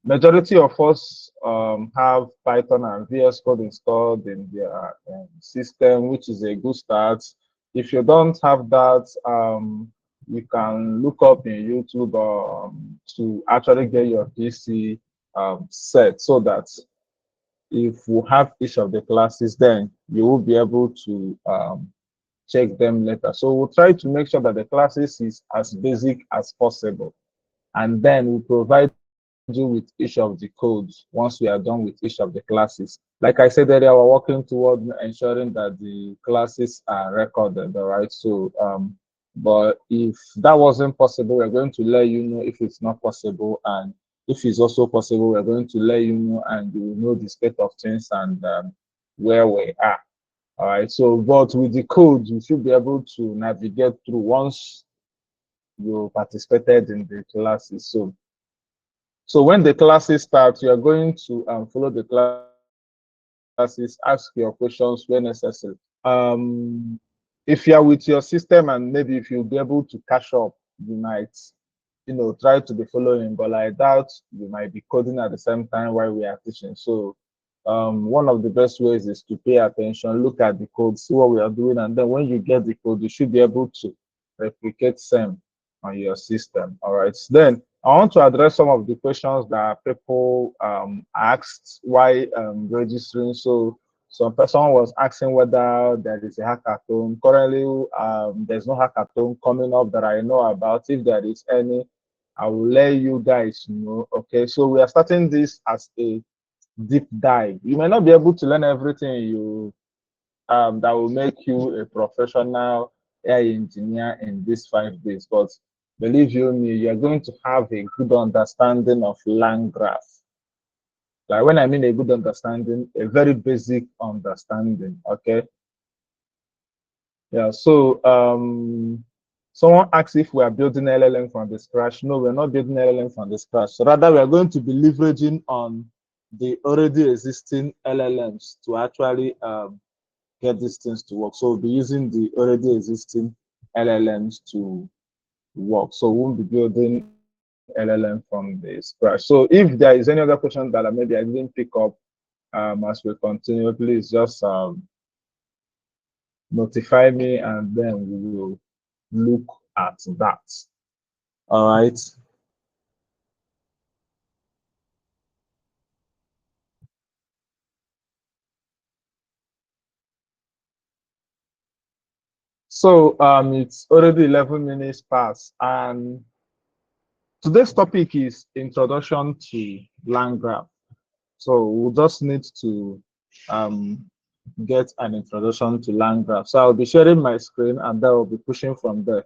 majority of us have Python and VS Code installed in their system, which is a good start. If you don't have that, you can look up in YouTube to actually get your PC set so that if you have each of the classes, then you will be able to check them later. So we'll try to make sure that the classes is as basic as possible. And then we'll provide you with each of the codes once we are done with each of the classes. Like I said earlier, we're working toward ensuring that the classes are recorded, all right? So, but if that wasn't possible, we're going to let you know if it's not possible. And if it's also possible, we're going to let you know and you will know the state of things and where we are. All right. So, but with the code, you should be able to navigate through once you participated in the classes. So when the classes start, you are going to follow the classes, ask your questions where necessary. If you are with your system and maybe if you'll be able to catch up, you might, try to be following, but I doubt you might be coding at the same time while we are teaching. So one of the best ways is to pay attention, look at the code, see what we are doing, and then when you get the code, you should be able to replicate same on your system. All right. Then I want to address some of the questions that people asked why registering. So some person was asking whether there is a hackathon. Currently, there's no hackathon coming up that I know about. If there is any, I will let you guys know. Okay, so we are starting this as a deep dive. You may not be able to learn everything you that will make you a professional AI engineer in these 5 days, but believe you me, you're going to have a good understanding of LangGraph. Like when I mean a good understanding, a very basic understanding. Okay. Yeah. So someone asks if we are building LLM from the scratch. No, we're not building LLM from the scratch. So rather, we are going to be leveraging on the already existing LLMs to actually get these things to work. So we'll be using the already existing LLMs to work. So we won't be building LLM from the scratch. So if there is any other question that maybe I didn't pick up as we continue, please just notify me and then we will look at that. All right. So it's already 11 minutes past, and today's topic is introduction to LangGraph. So we'll just need to um, get an introduction to LangGraph. So I'll be sharing my screen and then we'll be pushing from there.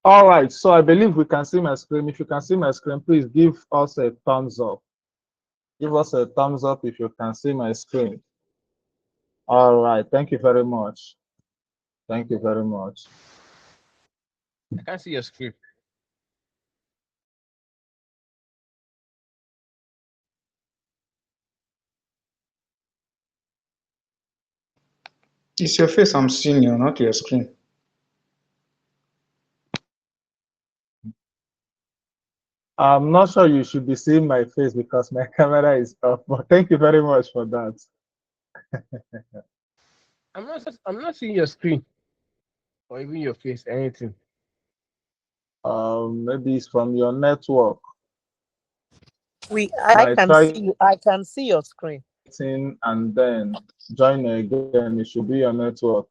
All right, so I believe we can see my screen. If you can see my screen, please give us a thumbs up. Give us a thumbs up if you can see my screen. All right, thank you very much. Thank you very much. I can't see your screen. It's your face I'm seeing, you, not your screen. I'm not sure you should be seeing my face because my camera is off, but thank you very much for that. I'm not seeing your screen or even your face, anything. Maybe it's from your network. I By can see trying you. I can see your screen. and then join again, it should be your network.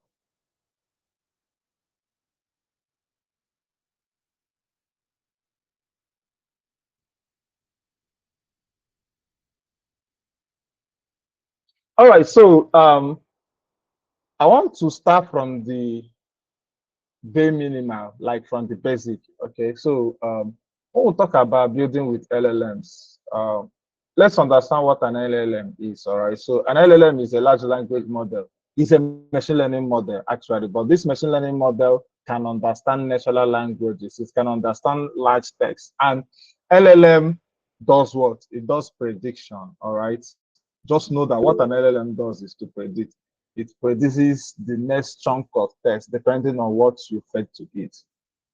All right, so I want to start from the bare minimal, like from the basic. Okay, so when we talk about building with LLMs, let's understand what an LLM is. All right, so an LLM is a large language model. It's a machine learning model actually, but this machine learning model can understand natural languages. It can understand large text, and LLM does what? It does prediction. All right, just know that what an LLM does is to predict. It produces the next chunk of text depending on what you fed to it.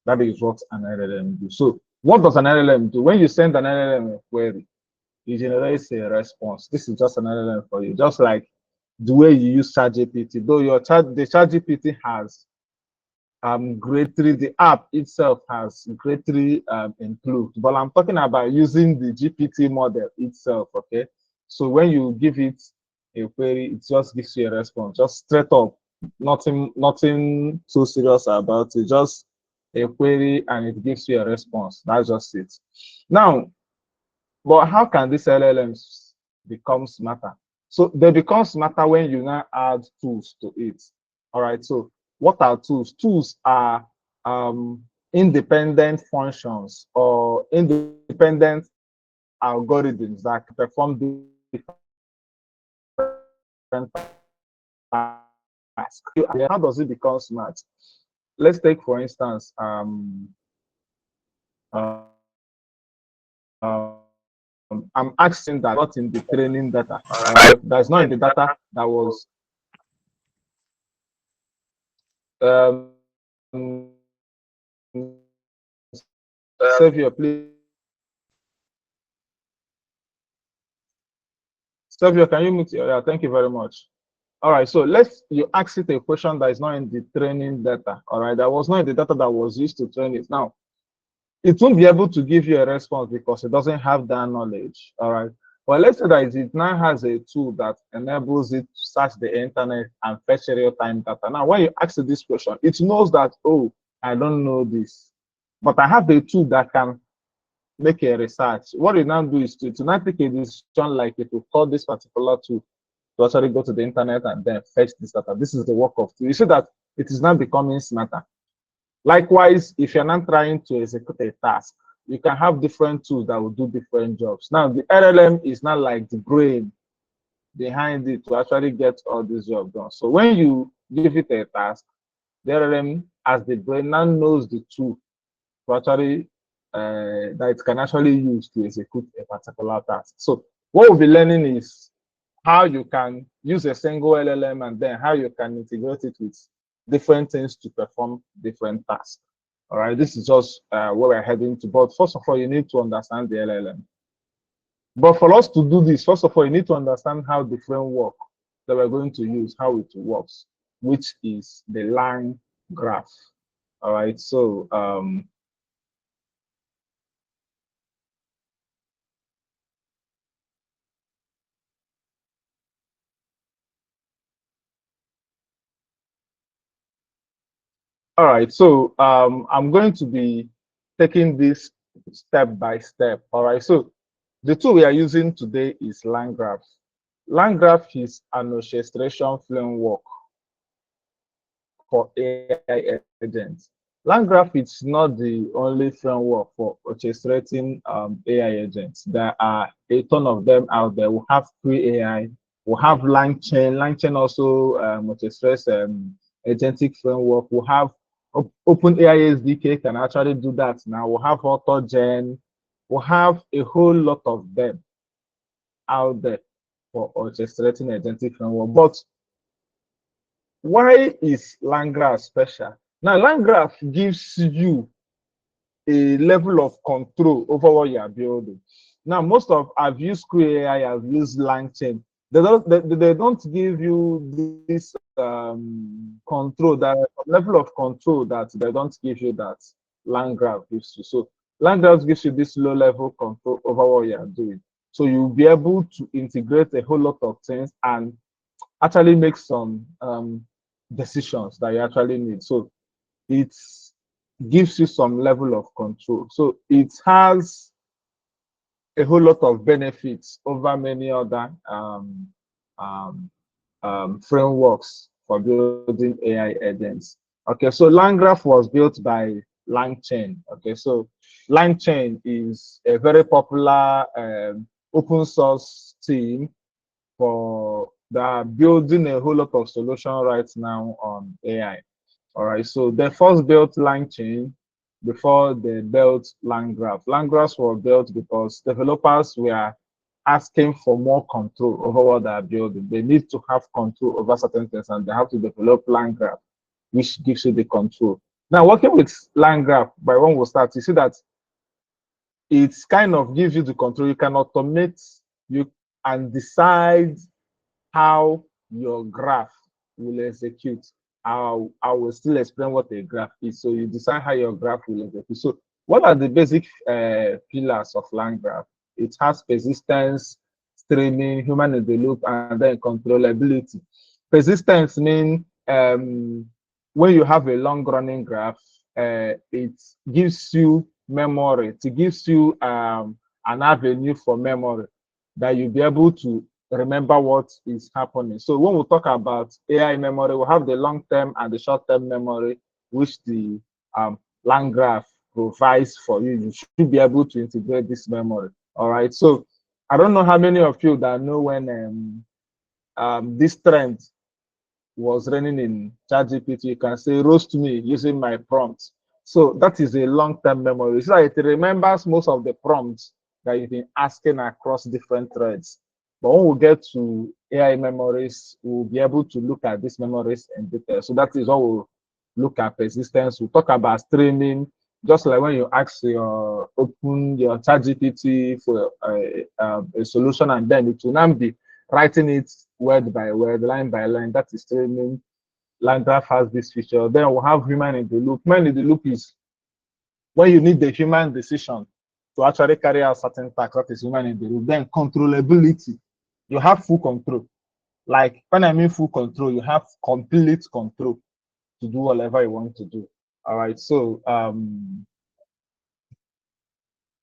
That is what an LLM do. So what does an LLM do? When you send an LLM a query, it generates a response. This is just an LLM for you, just like the way you use ChatGPT. Though the ChatGPT has greatly, the app itself has greatly improved. But I'm talking about using the GPT model itself. Okay, so when you give it a query, it just gives you a response, just straight up, nothing too serious about it, just a query and it gives you a response. That's just it. Now, but how can these LLMs become smarter? So they become smarter when you now add tools to it. All right. So what are tools? Tools are independent functions or independent algorithms that perform different tasks. How does it become smart? Let's take, for instance, I'm asking that not in the training data. That's not in the data that was Savior, please. Savior, can you mute? Yeah, thank you very much. All right, so you ask it a question that is not in the training data. All right, that was not in the data that was used to train it. Now, it won't be able to give you a response because it doesn't have that knowledge. All right. But let's say that it now has a tool that enables it to search the internet and fetch real-time data. Now, when you ask it this question, it knows that, oh, I don't know this, but I have a tool that can make a research. What it now do is to now take a decision like it will call this particular tool to actually go to the internet and then fetch this data. This is the work of tool. You see that it is now becoming smarter. Likewise, if you're not trying to execute a task, you can have different tools that will do different jobs. Now, the LLM is not like the brain behind it to actually get all this job done. So when you give it a task, the LLM, as the brain, now knows the tool to actually that it can actually use to execute a particular task. So what we'll be learning is how you can use a single LLM and then how you can integrate it with different things to perform different tasks. All right, this is just where we're heading to. But first of all, you need to understand the LLM. But for us to do this, first of all, you need to understand how the framework that we're going to use, how it works, which is the LangGraph. All right, so all right, so I'm going to be taking this step by step. All right, so the tool we are using today is LangGraph. LangGraph is an orchestration framework for AI agents. LangGraph is not the only framework for orchestrating AI agents. There are a ton of them out there. We have free AI. We have LangChain. LangChain also orchestrates agentic framework. We have OpenAI SDK can actually do that now. We have AutoGen. We have a whole lot of them out there for orchestrating agentic framework. But why is LangGraph special? Now, LangGraph gives you a level of control over what you are building. Now, most of I've used AI, I've used LangChain. They don't give you this control, that level of control that they don't give you that. LangGraph gives you. So LangGraph gives you this low-level control over what you are doing. So you'll be able to integrate a whole lot of things and actually make some decisions that you actually need. So it gives you some level of control. So it has a whole lot of benefits over many other um, frameworks for building AI agents. Okay, so LangGraph was built by LangChain. Okay, so LangChain is a very popular open source team for that building a whole lot of solution right now on AI. All right, so they first built LangChain before they built LangGraph. LangGraph was built because developers were asking for more control over what they are building. They need to have control over certain things, and they have to develop LangGraph, which gives you the control. Now, working with LangGraph, by when we start, you see that it kind of gives you the control. You can automate you and decide how your graph will execute. I will still explain what a graph is. So you decide how your graph will execute. So what are the basic pillars of LangGraph? It has persistence, streaming, human in the loop, and then controllability. Persistence means when you have a long-running graph, it gives you memory. It gives you an avenue for memory that you'll be able to remember what is happening. So when we talk about AI memory, we have the long-term and the short-term memory, which the LangGraph provides for you. You should be able to integrate this memory. All right. So I don't know how many of you that know when this trend was running in ChatGPT, you can say roast me using my prompts. So that is a long-term memory. So it remembers most of the prompts that you've been asking across different threads. But when we get to AI memories, we'll be able to look at these memories in detail. So that is how we'll look at persistence. We'll talk about streaming, just like when you ask open your ChatGPT for a solution, and then it will now be writing it word by word, line by line. That is streaming. LangGraph has this feature. Then we'll have human in the loop. Human in the loop is when you need the human decision to actually carry out certain tasks. That is human in the loop. Then controllability. You have full control. Like when I mean full control, you have complete control to do whatever you want to do. All right. So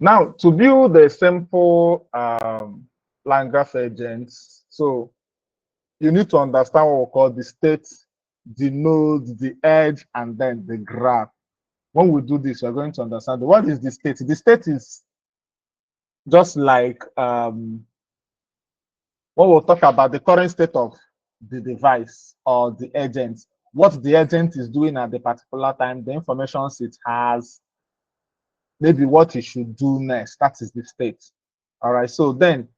now to build a simple LangGraph agents, so you need to understand what we call the state, the node, the edge, and then the graph. When we do this, we're going to understand what is the state. The state is just like when we'll talk about the current state of the device or the agent, what the agent is doing at the particular time, the information it has, maybe what it should do next. That is the state. All right. So then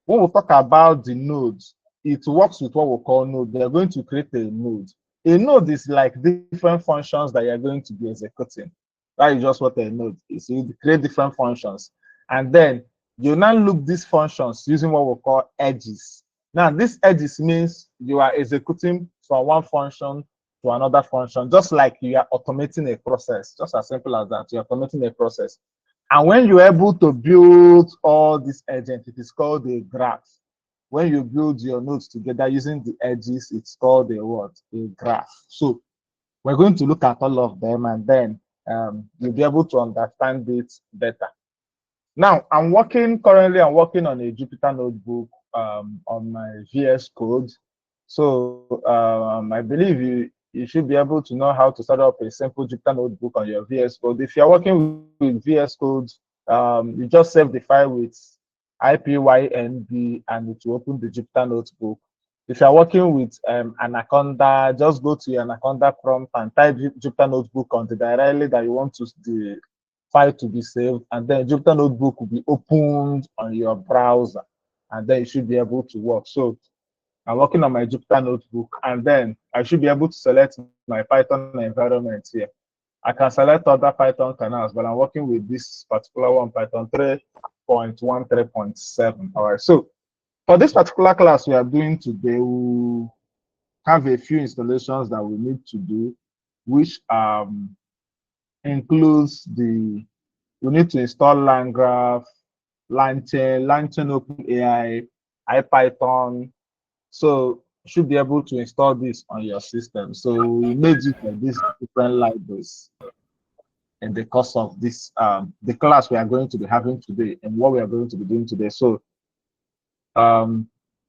when we talk about the nodes, it works with what we call node. They're going to create a node. A node is like different functions that you're going to be executing. That is just what a node is. You create different functions. And then you now loop these functions using what we call edges. Now, these edges means you are executing from one function to another function, just like you are automating a process, just as simple as that. You're automating a process. And when you're able to build all these agents, it is called a graph. When you build your nodes together using the edges, it's called a what? A graph. So we're going to look at all of them, and then you'll be able to understand it better. Now, I'm working on a Jupyter notebook on my VS Code. So I believe you should be able to know how to set up a simple Jupyter notebook on your VS Code. If you're working with VS Code, you just save the file with IPYNB and it will open the Jupyter notebook. If you're working with Anaconda, just go to your Anaconda prompt and type Jupyter notebook on the directly that you want the file to be saved, and then Jupyter notebook will be opened on your browser, and then you should be able to work. So I'm working on my Jupyter notebook, and then I should be able to select my Python environment here. I can select other Python canals, but I'm working with this particular one, Python 3.1, 3.7. All right. So for this particular class we are doing today, we'll have a few installations that we need to do, which includes we need to install LangGraph, LangChain, OpenAI, IPython. So you should be able to install this on your system. So we made use of these different libraries in the course of this the class we are going to be having today and what we are going to be doing today. So you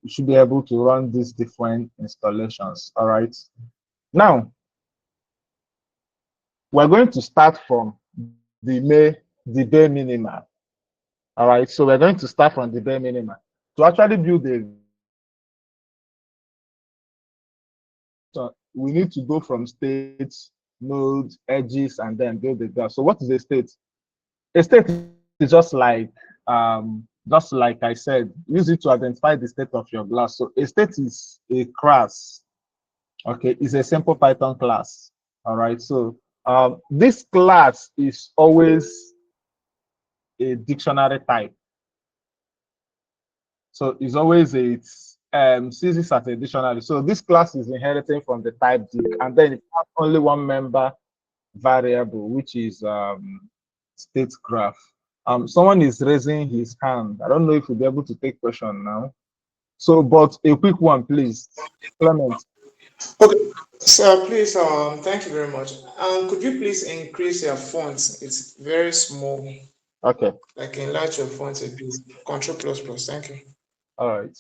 should be able to run these different installations. All right. Now we're going to start from the bare minimum. All right. So we're going to start from the bare minimum to actually build a. So we need to go from states, nodes, edges, and then build the graph. So what is a state? A state is just like I said, use it to identify the state of your class. So a state is a class. Okay, it's a simple Python class. All right. So this class is always a dictionary type. So it's always sees this as a dictionary. So this class is inheriting from the type dic, and then it has only one member variable, which is state graph. Someone is raising his hand. I don't know if we'll be able to take question now. So, but a quick one, please, Clement. Okay, so please, thank you very much. Could you please increase your font? It's very small. Okay. Like enlarge your font a bit. Control plus plus. Thank you. All right.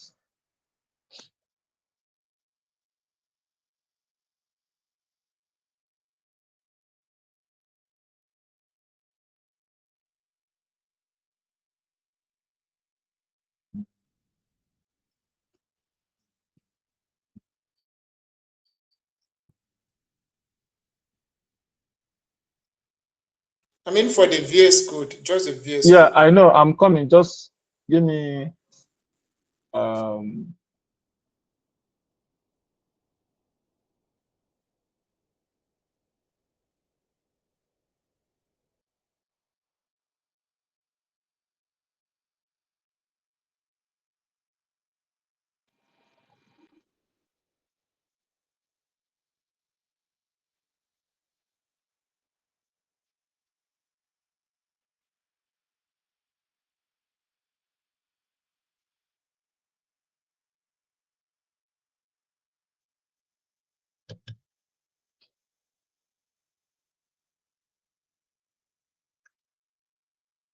I mean, for the VS Code, just the VS Yeah, Code. I know. I'm coming. Just give me um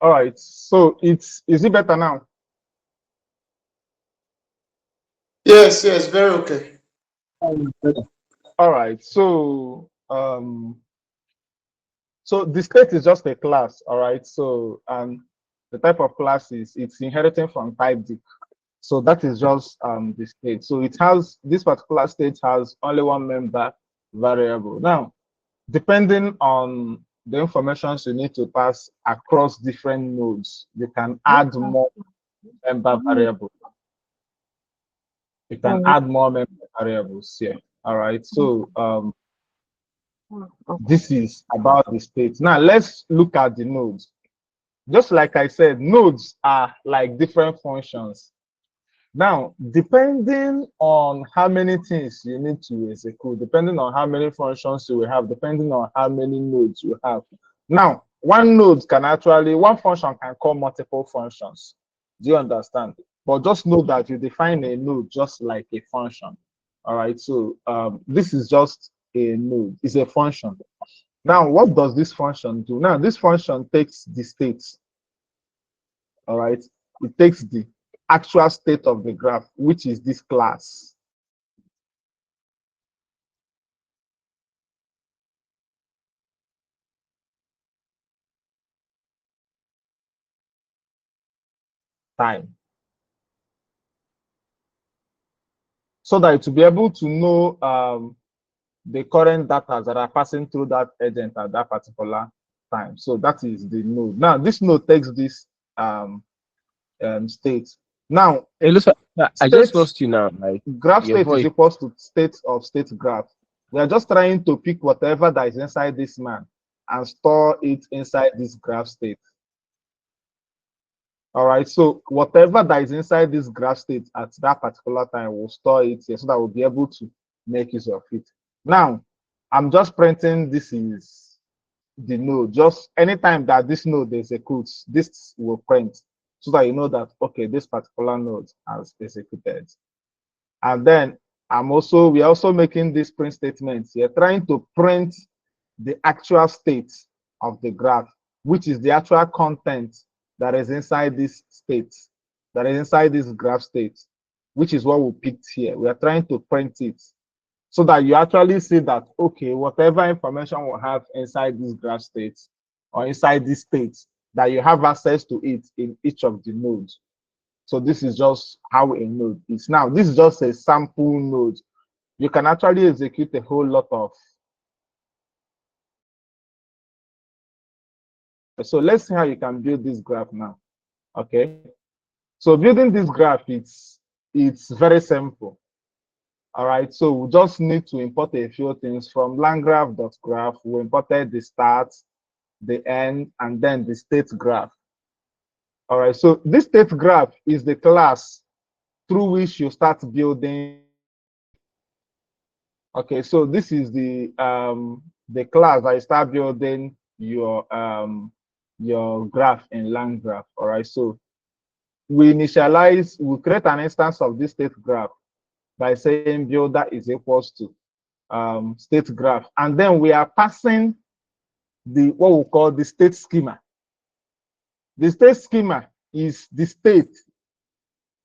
all right. So is it better now? Yes, yes, very okay. All right. So the state is just a class, all right? So the type of class is it's inheriting from type dic. So that is just the state. So it has this particular state has only one member variable. Now, depending on the information you need to pass across different nodes, you can add more member variables. You can add more member variables here. All right. So this is about the state. Now let's look at the nodes. Just like I said, nodes are like different functions. Now, depending on how many things you need to execute, depending on how many functions you will have, depending on how many nodes you have. Now, one function can call multiple functions. Do you understand? But just know that you define a node just like a function. All right. So this is just a node. It's a function. Now, what does this function do? Now, this function takes the states. All right. It takes the actual state of the graph, which is this class. Time. So that to be able to know the current data that are passing through that agent at that particular time. So that is the node. Now, this node takes this state. Now, Hey, listen, I just state lost you now. Like graph your state is voice. equals to state of state graph. We are just trying to pick whatever that is inside this man and store it inside this graph state. All right, so whatever that is inside this graph state at that particular time, we'll store it here so that we'll be able to make use of it. Now, I'm just printing this is the node. Just anytime that this node executes, this will print so that you know that, okay, this particular node has executed. And then we're also making this print statements here, trying to print the actual state of the graph, which is the actual content that is inside this state, that is inside this graph state, which is what we picked here. We are trying to print it so that you actually see that, okay, whatever information we have inside this graph state or inside this state, that you have access to it in each of the nodes. So this is just how a node is. Now, this is just a sample node. You can actually execute a whole lot of. So let's see how you can build this graph now. Okay. So building this graph, it's very simple. All right. So we just need to import a few things from LangGraph.graph. We imported the start, the end, and then the state graph. All right. So this state graph is the class through which you start building. Okay. So this is the class that you start building your graph in LangGraph. All right. So we create an instance of this state graph by saying builder is equals to state graph, and then we are passing what we call the state schema. The state schema is the state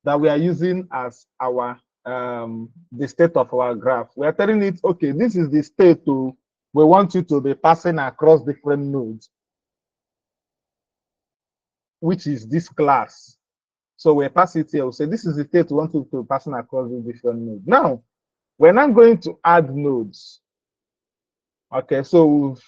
that we are using as our the state of our graph. We are telling it, okay, this is the state we want you to be passing across different nodes, which is this class. So we pass it here. We say this is the state we want you to be passing across the different nodes. Now, we're not going to add nodes. Okay, so we've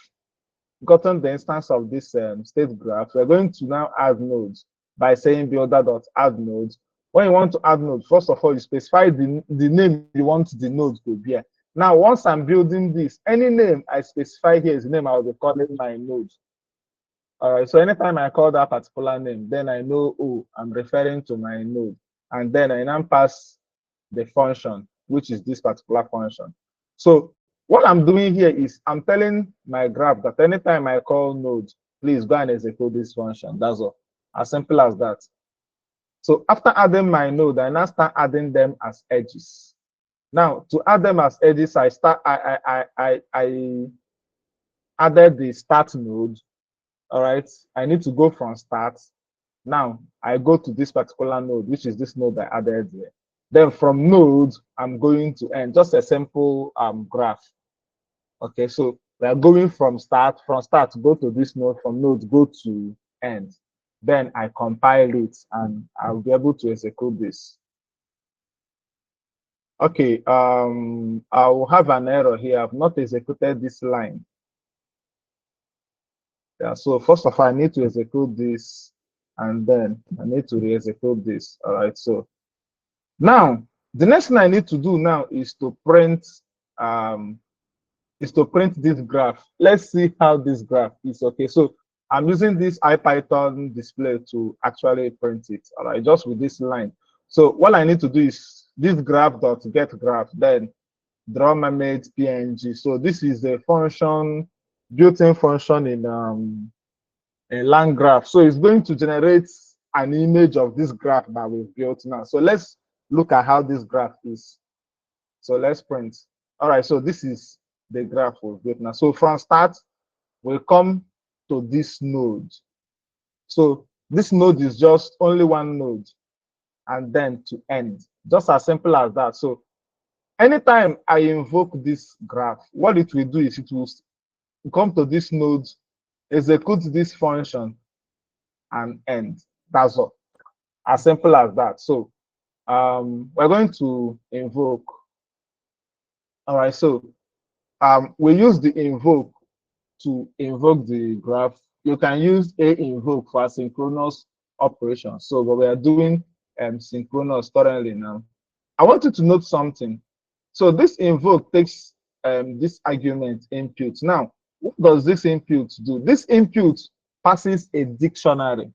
gotten the instance of this state graph. We're going to now add nodes by saying builder.add nodes. When you want to add nodes, first of all, you specify the name you want the node to be. Now, once I'm building this, any name I specify here is the name I will be calling my node. All right, so anytime I call that particular name, then I know, oh, I'm referring to my node. And then I now pass the function, which is this particular function. So what I'm doing here is I'm telling my graph that anytime I call node, please go and execute this function. That's all. As simple as that. So after adding my node, I now start adding them as edges. Now to add them as edges, I added the start node. All right, I need to go from start. Now I go to this particular node, which is this node I added here. Then from node, I'm going to end. Just a simple graph. Okay, so we are going from start go to this node, from node go to end. Then I compile it and I'll be able to execute this. Okay, I'll have an error here. I've not executed this line. Yeah, so first of all, I need to execute this, and then I need to re-execute this. All right, so now the next thing I need to do now is to print this graph. Let's see how this graph is. Okay, so I'm using this IPython display to actually print it. All right, just with this line. So what I need to do is this graph.getGraph, then draw image PNG. So this is the function, built-in function in LangGraph. So it's going to generate an image of this graph that we've built now. So let's look at how this graph is. So let's print. All right, so this is the graph we've built now. So from start, we'll come to this node. So this node is just only one node, and then to end. Just as simple as that. So anytime I invoke this graph, what it will do is it will come to this node, execute this function, and end. That's all. As simple as that. So we're going to invoke. All right, so we use the invoke to invoke the graph. You can use a invoke for asynchronous operations. So what we are doing synchronous currently now. I want you to note something. So this invoke takes this argument input. Now, what does this input do? This input passes a dictionary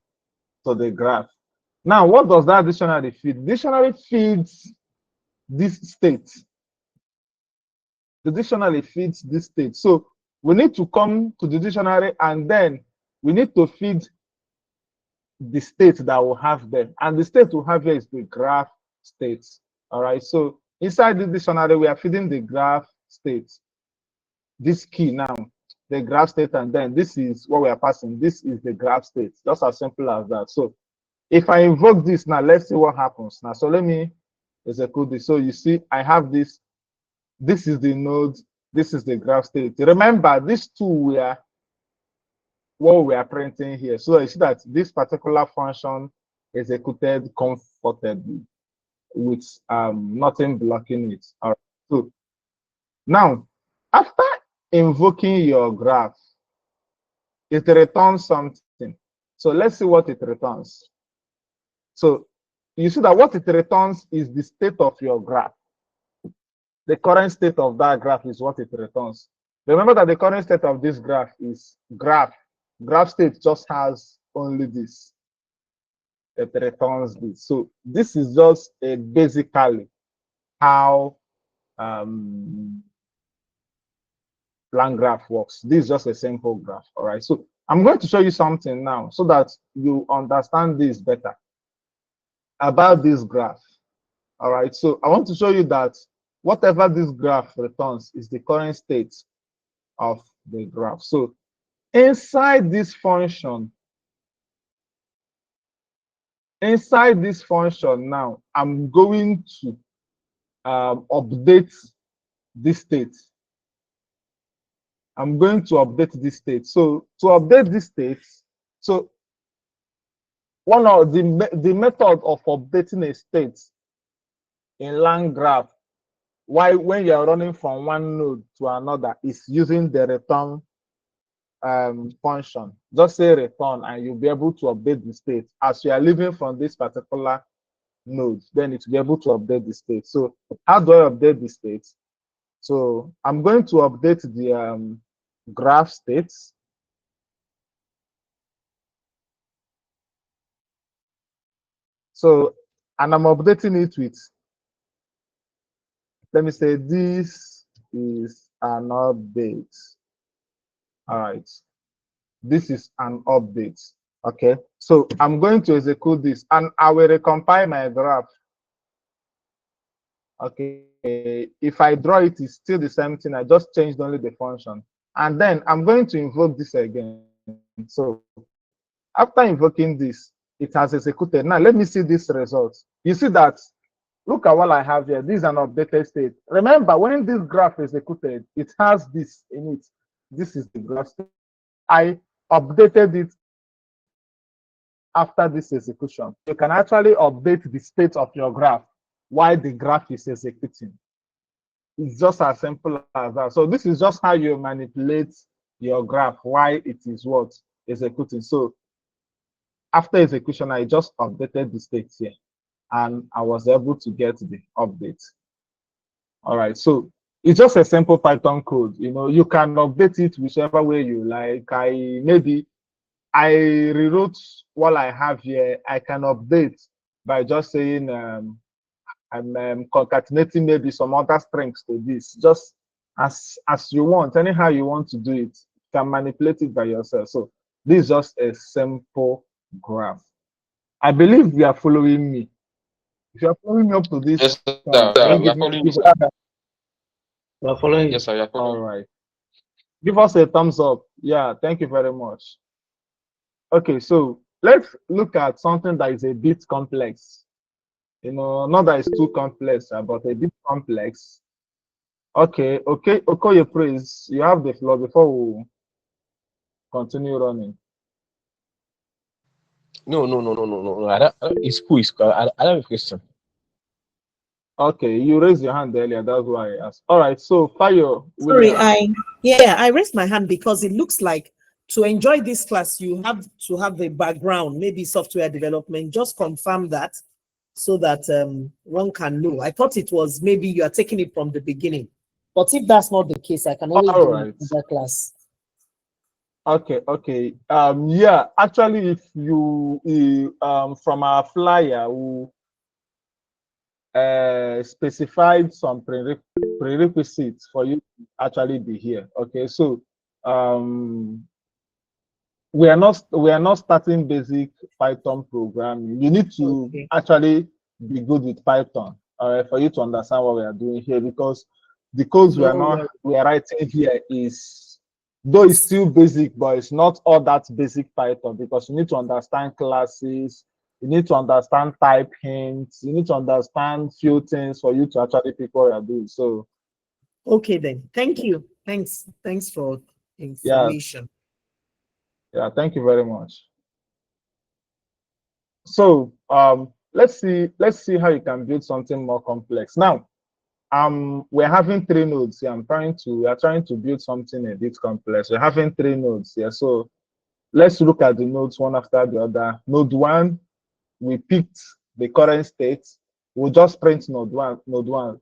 to the graph. Now, what does that dictionary feed? Dictionary feeds this state. The dictionary feeds this state. So we need to come to the dictionary and then we need to feed the state that will have there. And the state will have here is the graph state. All right. So inside the dictionary, we are feeding the graph state. This key now, the graph state, and then this is what we are passing. This is the graph state. Just as simple as that. So if I invoke this now, let's see what happens now. So let me execute this. So you see, I have this. This is the node. This is the graph state. Remember, these two were what we are printing here. So you see that this particular function executed comfortably with nothing blocking it. All right. So now, after invoking your graph, it returns something. So let's see what it returns. So you see that what it returns is the state of your graph. The current state of that graph is what it returns. Remember that the current state of this graph is graph. Graph state just has only this. It returns this. So this is just basically how LangGraph works. This is just a simple graph. All right. So I'm going to show you something now so that you understand this better about this graph. All right. So I want to show you that whatever this graph returns is the current state of the graph. So inside this function now, I'm going to update this state. I'm going to update this state. So to update this state, so one of the method of updating a state in LangGraph, when you are running from one node to another, is using the return function. Just say return and you'll be able to update the state. As you are leaving from this particular node, then it will be able to update the state. So how do I update the state? So I'm going to update the graph states. So, and I'm updating it with, let me say this is an update. All right. This is an update. Okay. So I'm going to execute this and I will recompile my graph. Okay. If I draw it, it's still the same thing. I just changed only the function. And then I'm going to invoke this again. So after invoking this, it has executed. Now let me see this result. You see that, look at what I have here. This is an updated state. Remember, when this graph is executed, it has this in it. This is the graph state. I updated it after this execution. You can actually update the state of your graph while the graph is executing. It's just as simple as that. So this is just how you manipulate your graph while it is what? Executing. So after execution, I just updated the state here and I was able to get the update. All right, so it's just a simple Python code. You know, you can update it whichever way you like. Maybe I rewrote what I have here. I can update by just saying I'm concatenating maybe some other strings to this, just as you want, anyhow you want to do it. You can manipulate it by yourself. So this is just a simple graph. I believe you are following me. If you are following me up to this, Yes, sir. can We you are following you, give sir. We're following Yes, you. sir. We are all following. right. Give us a thumbs up. Yeah, thank you very much. Okay, so let's look at something that is a bit complex. You know, not that it's too complex, but a bit complex. Okay, Okoye, please, you have the floor before we continue running. No. It's cool. It's cool. I have a question. Okay, you raised your hand earlier, that's why I asked. All right, so Fire Sorry, William. I raised my hand because it looks like to enjoy this class, you have to have a background, maybe software development. Just confirm that so that one can know. I thought it was maybe you are taking it from the beginning. But if that's not the case, I can always All do right. another class. Okay. Yeah, actually, if you from our flyer, we specified some prerequisites for you to actually be here. Okay, so we are not starting basic Python programming. You need to Okay. actually be good with Python, all right, for you to understand what we are doing here, because the codes No worries. we are writing here is, though it's still basic, but it's not all that basic Python, because you need to understand classes, you need to understand type hints, you need to understand few things for you to actually pick what you're doing. So Okay then. Thank you. Thanks for yeah, information. yeah, thank you very much. So let's see how you can build something more complex. Now, we're having 3 nodes here. We are trying to build something a bit complex. We're having 3 nodes here. So let's look at the nodes one after the other. Node 1, we picked the current state. We'll just print node 1,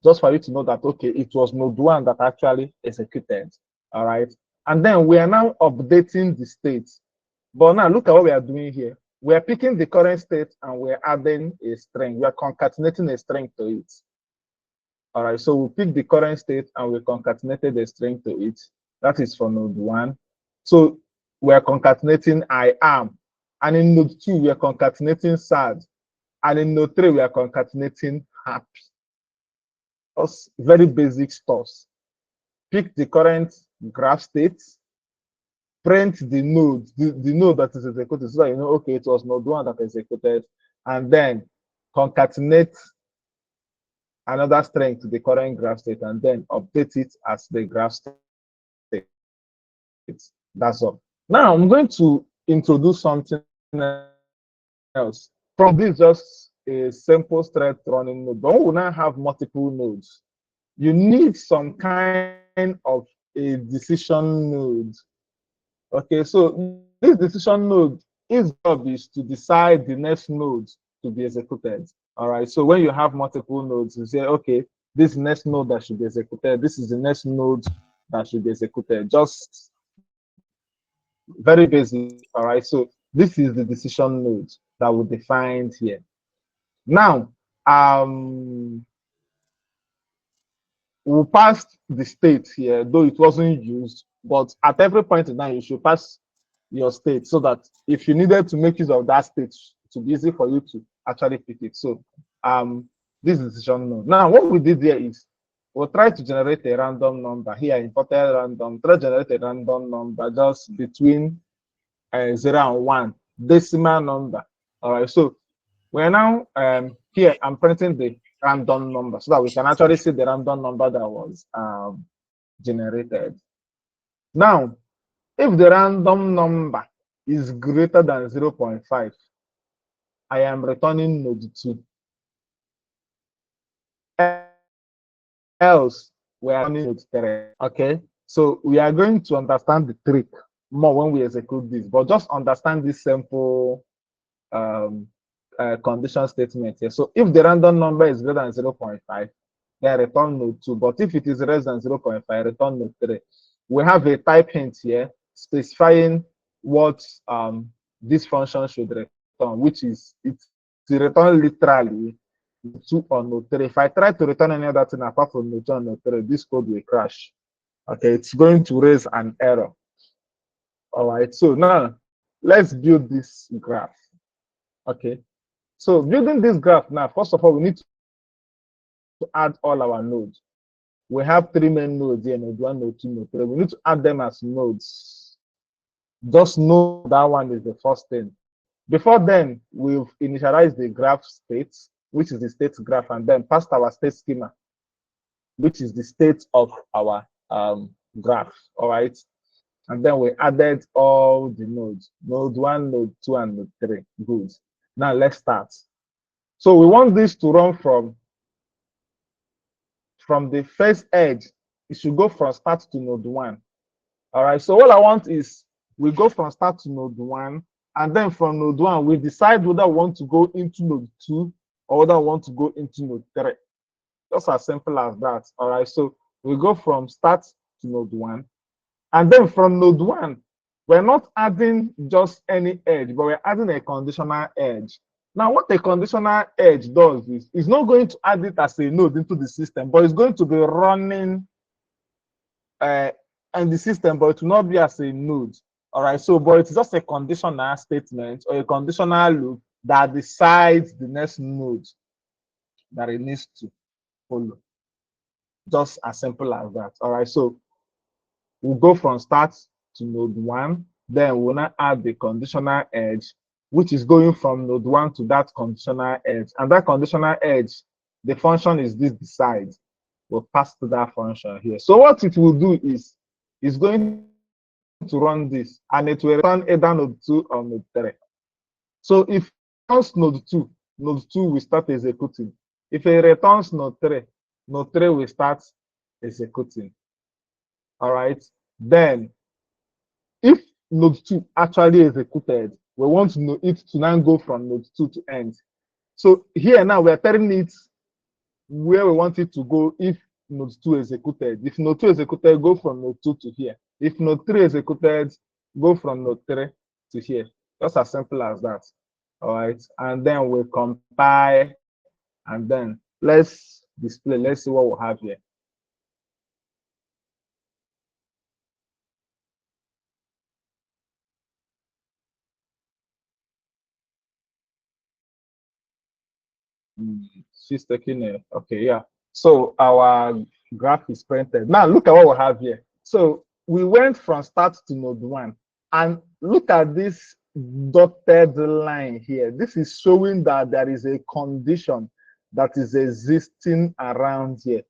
just for you to know that, okay, it was node 1 that actually executed. All right. And then we are now updating the state. But now look at what we are doing here. We are picking the current state and we're adding a string. We are concatenating a string to it. All right, so we pick the current state and we concatenated a string to it. That is for node 1. So we are concatenating I am. And in node 2, we are concatenating sad. And in node 3, we are concatenating happy. That's very basic stuff. Pick the current graph state, print the node, the node that is executed, so that you know, okay, it was node 1 that executed, and then concatenate another string to the current graph state, and then update it as the graph state. That's all. Now I'm going to introduce something else. From this, just a simple thread running node, but we will now have multiple nodes. You need some kind of a decision node. Okay, so this decision node, its job is to decide the next node to be executed. All right, so when you have multiple nodes, you say, okay, this next node that should be executed, this is the next node that should be executed. Just very basic. All right, so this is the decision node that we defined here. Now, we passed the state here, though it wasn't used, but at every point in time, you should pass your state so that if you needed to make use of that state, to be easy for you to actually pick it. So this is decision node. Now, what we did here is we'll try to generate a random number. Here, I imported random, try to generate a random number just between 0 and 1, decimal number. All right, so we're now here, I'm printing the random number so that we can actually see the random number that was generated. Now, if the random number is greater than 0.5, I am returning node 2. Else, we are running node 3. Okay, so we are going to understand the trick more when we execute this, but just understand this simple condition statement here. So if the random number is greater than 0.5, then return node 2. But if it is less than 0.5, return node 3. We have a type hint here specifying what this function should return, which is it's return literally 2 or node 3. If I try to return any other thing apart from node 2 and node 3, this code will crash. Okay, it's going to raise an error. All right, so now let's build this graph. Okay, so building this graph now, first of all, we need to add all our nodes. We have 3 main nodes here, node 1, node 2, node 3. We need to add them as nodes. Just know that one is the first thing. Before then, we've initialized the graph state, which is the state graph, and then passed our state schema, which is the state of our graph. All right. And then we added all the nodes, node 1, node 2, and node 3. Good. Now let's start. So we want this to run from the first edge. It should go from start to node 1. All right. So all I want is we go from start to node 1, and then from node 1, we decide whether we want to go into node 2 or whether we want to go into node 3. Just as simple as that. All right. So we go from start to node 1. And then from node 1, we're not adding just any edge, but we're adding a conditional edge. Now, what a conditional edge does is it's not going to add it as a node into the system, but it's going to be running in the system, but it will not be as a node. All right. So, but it's just a conditional statement or a conditional loop that decides the next node that it needs to follow. Just as simple as that. All right. So we'll go from start to node 1. Then we'll now add the conditional edge, which is going from node 1 to that conditional edge. And that conditional edge, the function is this decide. We'll pass to that function here. So what it will do is it's going to run this, and it will return either node 2 or node 3. So if it returns node 2 will start executing. If it returns node 3 will start executing. All right. Then if node 2 actually executed, we want to know it to now go from node 2 to end. So here now we're telling it where we want it to go if node 2 executed. If node 2 executed, go from node 2 to here. If node 3 executed, go from node 3 to here. Just as simple as that. All right. And then we'll compile, and then let's display. Let's see what we have here. She's taking it. Okay, yeah. So our graph is printed. Now look at what we have here. So we went from start to node 1, and look at this dotted line here. This is showing that there is a condition that is existing around here.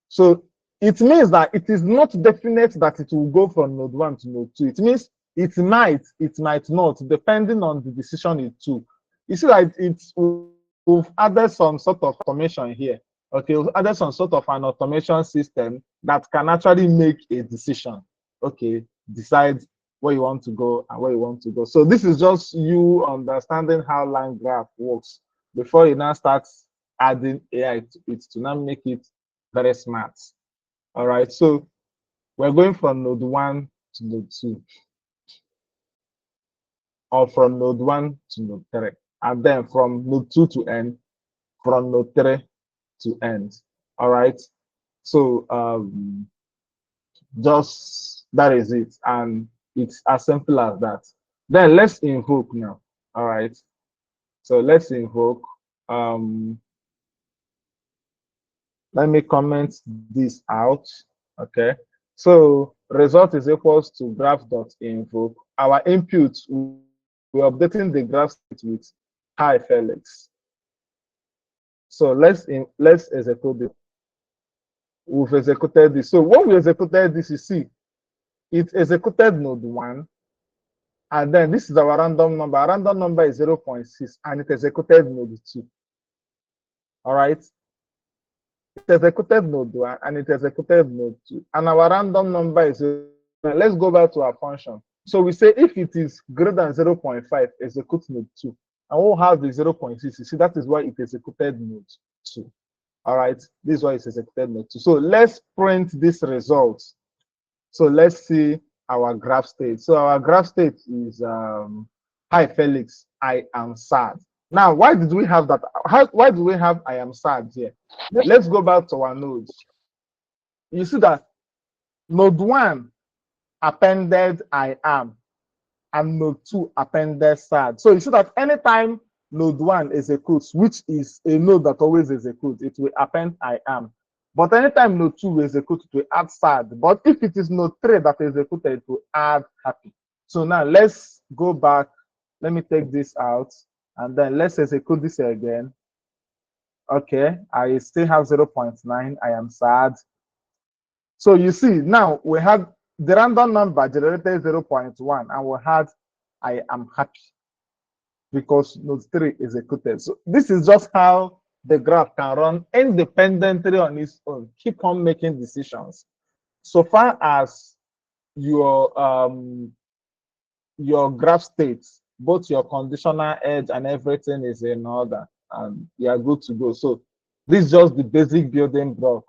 So it means that it is not definite that it will go from node 1 to node 2. It means it might not, depending on the decision it took. You see that we've added some sort of automation here. Okay, we've added some sort of an automation system that can actually make a decision. Okay, decide where you want to go and where you want to go. So this is just you understanding how LangGraph works before you now start adding AI to it to now make it very smart. All right, so we're going from node 1 to node 2, or from node 1 to node 3, and then from node 2 to end, from node 3 to end. All right, so just that is it, and it's as simple as that. Then let's invoke now. All right, so let's invoke. Let me comment this out. Okay, so result is equals to graph.invoke. Our input, we're updating the graph state with hi Felix. So let's execute it. We've executed this. So when we executed this, you see, it executed node 1, and then this is our random number. Our random number is 0.6, and it executed node 2. All right. It executed node 1 and it executed node 2. And our random number is 0. Let's go back to our function. So we say if it is greater than 0.5, execute node 2. And we'll have the 0.6. You see, that is why it executed node 2. All right. This is why it's executed node 2. So let's print this result. So let's see our graph state. So our graph state is hi Felix, I am sad. Now, why did we have that? Why do we have I am sad here? Let's go back to our nodes. You see that node 1 appended I am, and node 2 appended sad. So you see that anytime node 1 executes, which is a node that always executes, it will append I am. But anytime node 2 will execute, it will add sad. But if it is node 3 that executed, it will add happy. So now let's go back. Let me take this out, and then let's execute this again. Okay, I still have 0.9. I am sad. So you see, now we have the random number generated 0.1, and we had I am happy because node 3 is executed. So this is just how the graph can run independently on its own, keep on making decisions. So far as your graph states, both your conditional edge and everything is in order, and you are good to go. So this is just the basic building block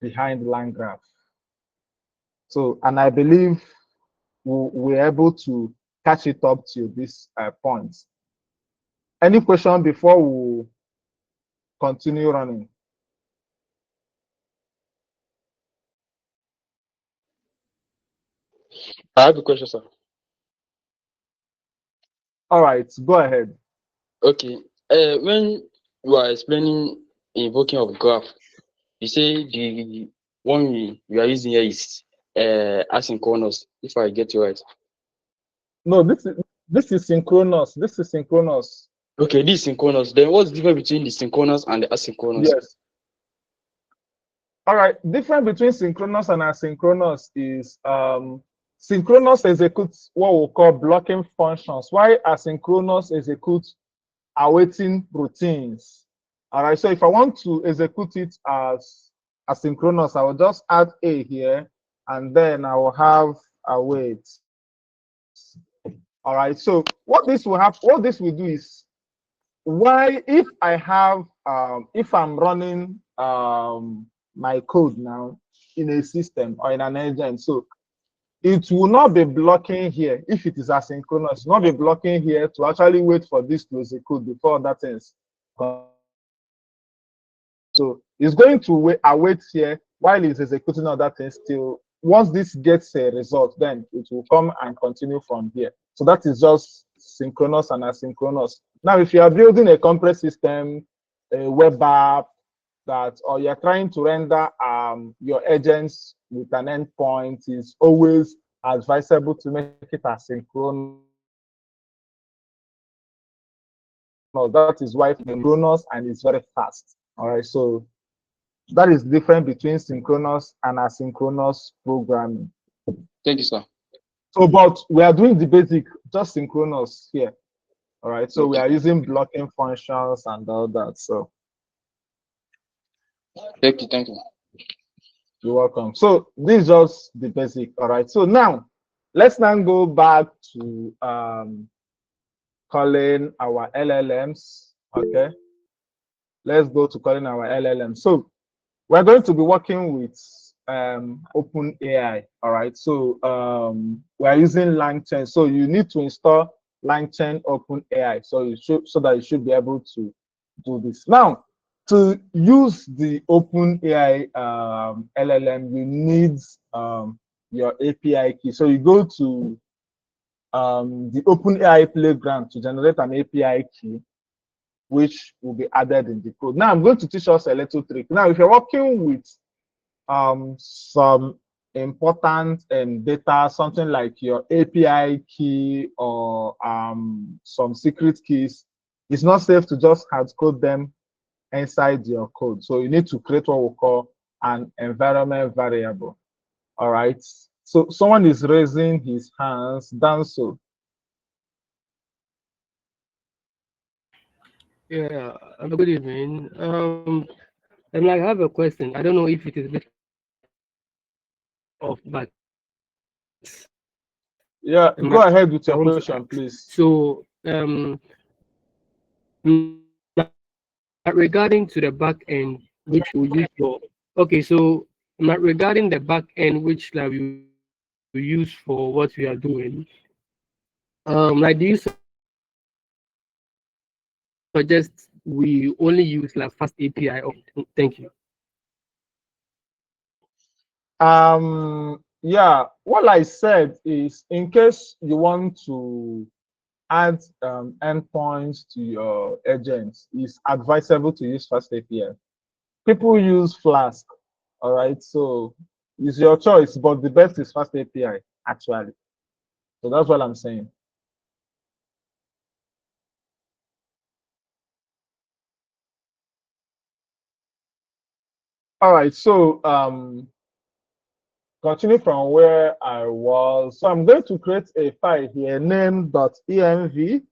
behind LangGraph. So, and I believe we're able to catch it up to this point. Any question before we continue running? I have a question, sir. All right, go ahead. Okay. When you are explaining invoking of graph, you say the one we are using here is asynchronous, if I get you right. No, this is synchronous. This is synchronous. Okay, this is synchronous. Then what's the difference between the synchronous and the asynchronous? Yes. All right. Difference between synchronous and asynchronous is synchronous executes what we call blocking functions, while asynchronous executes awaiting routines. All right. So if I want to execute it as asynchronous, I will just add a here, and then I will have await. All right. So what this will do is, why if I have if I'm running my code now in a system or in an agent, so it will not be blocking here if it is asynchronous, not be blocking here to actually wait for this to execute before that ends. So it's going to await here while it's executing other things till once this gets a result, then it will come and continue from here. So that is just synchronous and asynchronous. Now, if you are building a complex system, a web app, that or you're trying to render your agents with an endpoint, is always advisable to make it asynchronous. That is why synchronous and it's very fast. All right, so that is different between synchronous and asynchronous programming. Thank you, sir. So, but we are doing the basic, just synchronous here. All right, so we are using blocking functions and all that. So, Thank you, thank you. you're welcome. So, this is just the basic. All right, so now let's now go back to calling our LLMs. Okay, let's go to calling our LLMs. So, we're going to be working with OpenAI. All right, so we're using LangChain. So you need to install LangChain OpenAI. So you should, so that you should be able to do this. Now, to use the OpenAI LLM, you need your API key. So you go to the OpenAI playground to generate an API key, which will be added in the code. Now I'm going to teach us a little trick. Now, if you're working with some important data, something like your API key or some secret keys, it's not safe to just hard code them inside your code. So you need to create what we call an environment variable. All right. So someone is raising his hands. Danso. Yeah, good evening. And I have a question. I don't know if it is a bit off, but Yeah, go ahead with your question, please. So regarding to the back end, which we use for so regarding the back end, which like we use for what we are doing, like do you suggest we only use like fast API? Thank you. Yeah, what I said is, in case you want to add endpoints to your agents, it's advisable to use fast API. People use Flask, all right? So it's your choice, but the best is fast API, actually. So that's what I'm saying. All right, so continue from where I was. So I'm going to create a file here name.env,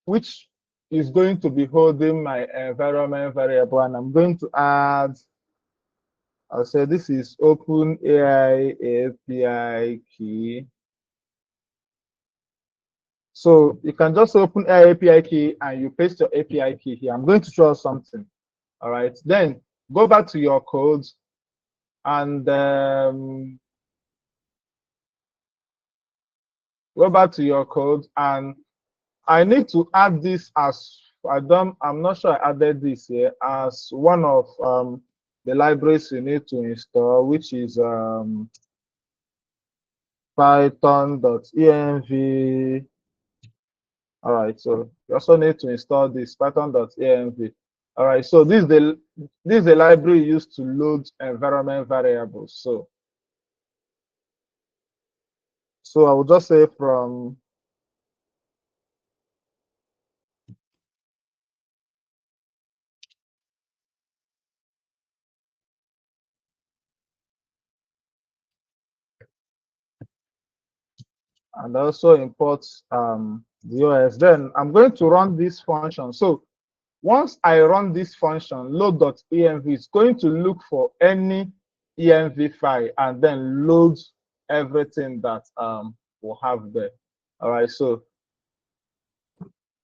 which is going to be holding my environment variable, and I'm going to add, I'll say this is OpenAI API key. So you can just open API key and you paste your API key here. I'm going to show you something. All right, then go back to your code and go back to your code, and I need to add this as I'm not sure I added this here as one of the libraries you need to install, which is python.env. All right, so you also need to install this python.env. All right, so this is the library used to load environment variables. So I will just say from and also import the OS. Then I'm going to run this function. So once I run this function, load.env is going to look for any env file and then load everything that we'll have there. All right, so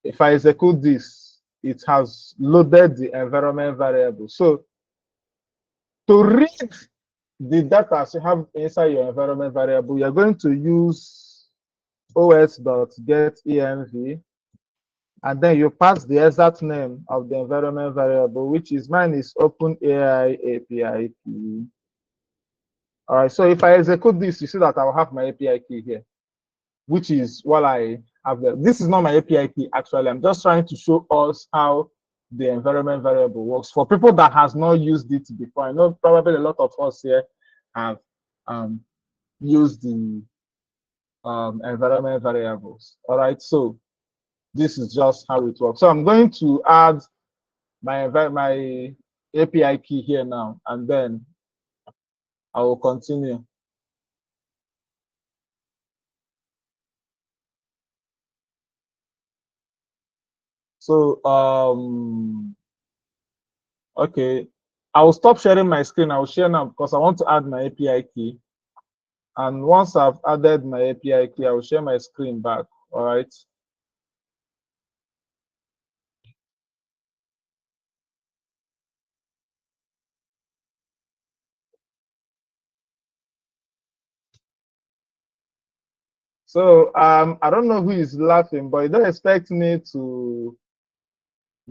if I execute this, it has loaded the environment variable. So to read the data you have inside your environment variable, you're going to use os.getEnv, and then you pass the exact name of the environment variable, which is mine is OpenAI API key. All right, so if I execute this, you see that I will have my API key here, which is what I have there. This is not my API key, actually. I'm just trying to show us how the environment variable works. For people that has not used it before, I know probably a lot of us here have used the environment variables. All right, so this is just how it works. So I'm going to add my API key here now, and then I will continue. So okay, I will stop sharing my screen. I will share now because I want to add my API key. And once I've added my API key, I will share my screen back. All right. So I don't know who is laughing, but you don't expect me to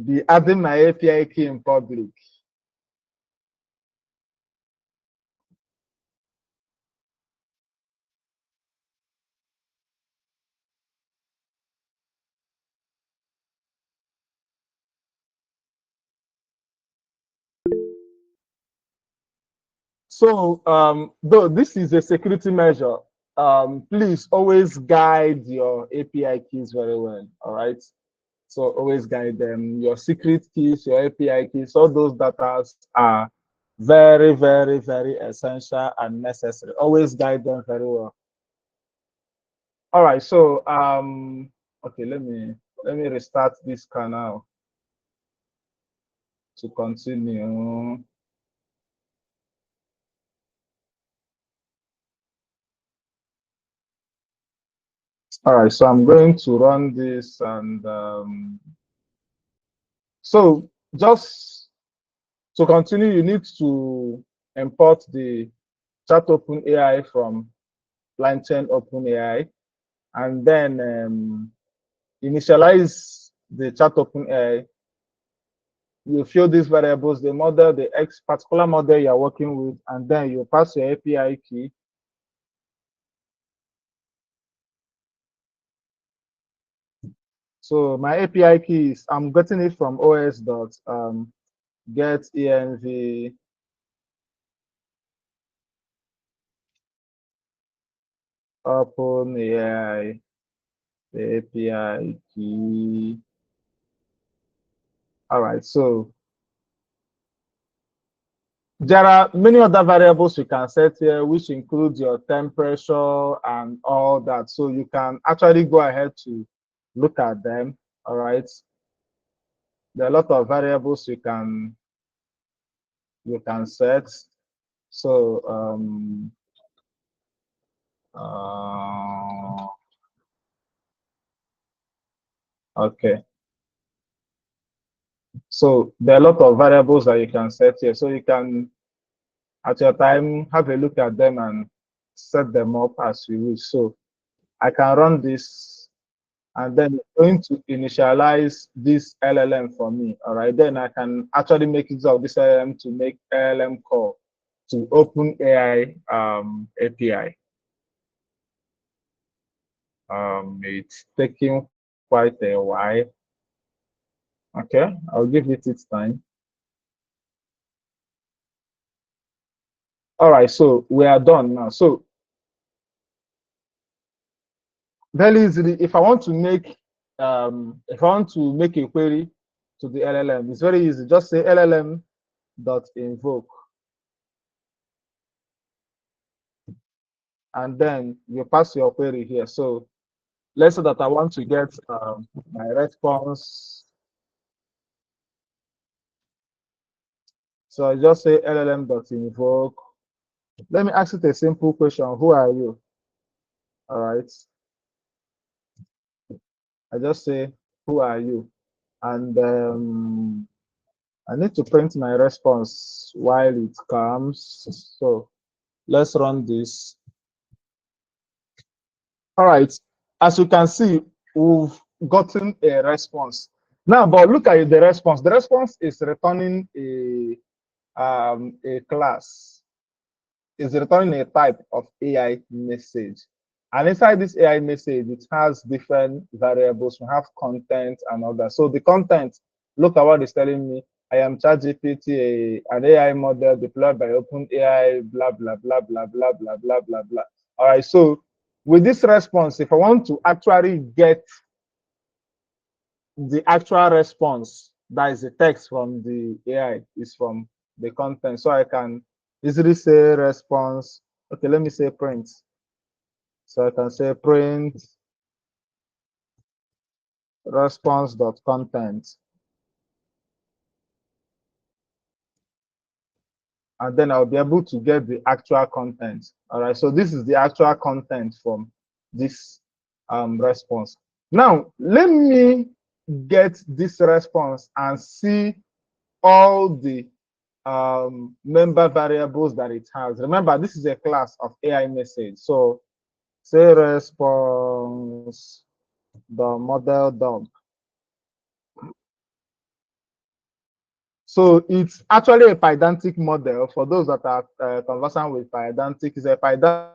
be adding my API key in public. So though this is a security measure, please always guide your API keys very well. All right. So always guide them. Your secret keys, your API keys, all those data are very, very, very essential and necessary. Always guide them very well. All right. So okay, let me restart this canal to continue. All right, so I'm going to run this, and so just to continue, you need to import the chat OpenAI from LangChain OpenAI, and then initialize the chat OpenAI. You fill these variables, the model, the X particular model you're working with, and then you pass your API key. So my API key is, I'm getting it from os.getEnv OpenAI API key. All right, so there are many other variables you can set here, which includes your temperature and all that. So you can actually go ahead to look at them. All right. There are a lot of variables you can set. So okay. So there are a lot of variables that you can set here. So you can at your time have a look at them and set them up as you wish. So I can run this, and then it's going to initialize this LLM for me. All right, then I can actually make use of this LLM to make LLM call to OpenAI API. It's taking quite a while. Okay, I'll give it its time. All right, so we are done now. So very easily, if I want to make a query to the LLM, it's very easy. Just say LLM dot invoke, and then you pass your query here. So let's say that I want to get my response. So I just say LLM dot invoke. Let me ask it a simple question. Who are you? All right. I just say, who are you? And I need to print my response while it comes. So let's run this. All right. As you can see, we've gotten a response. Now, but look at the response. The response is returning a class. Is returning a type of AI message. And inside this AI message, it has different variables. We have content and all that. So the content, look at what it's telling me. I am ChatGPT, an AI model deployed by OpenAI, blah, blah, blah, blah, blah, blah, blah, blah, blah. All right, so with this response, if I want to actually get the actual response, that is the text from the AI, is from the content. So I can easily say response. Okay, let me say print. So I can say print response.content. And then I'll be able to get the actual content. All right, so this is the actual content from this response. Now, let me get this response and see all the member variables that it has. Remember, this is a class of AI message. So say response, the model dump. So it's actually a pydantic model. For those that are conversant with pydantic, it's a pydantic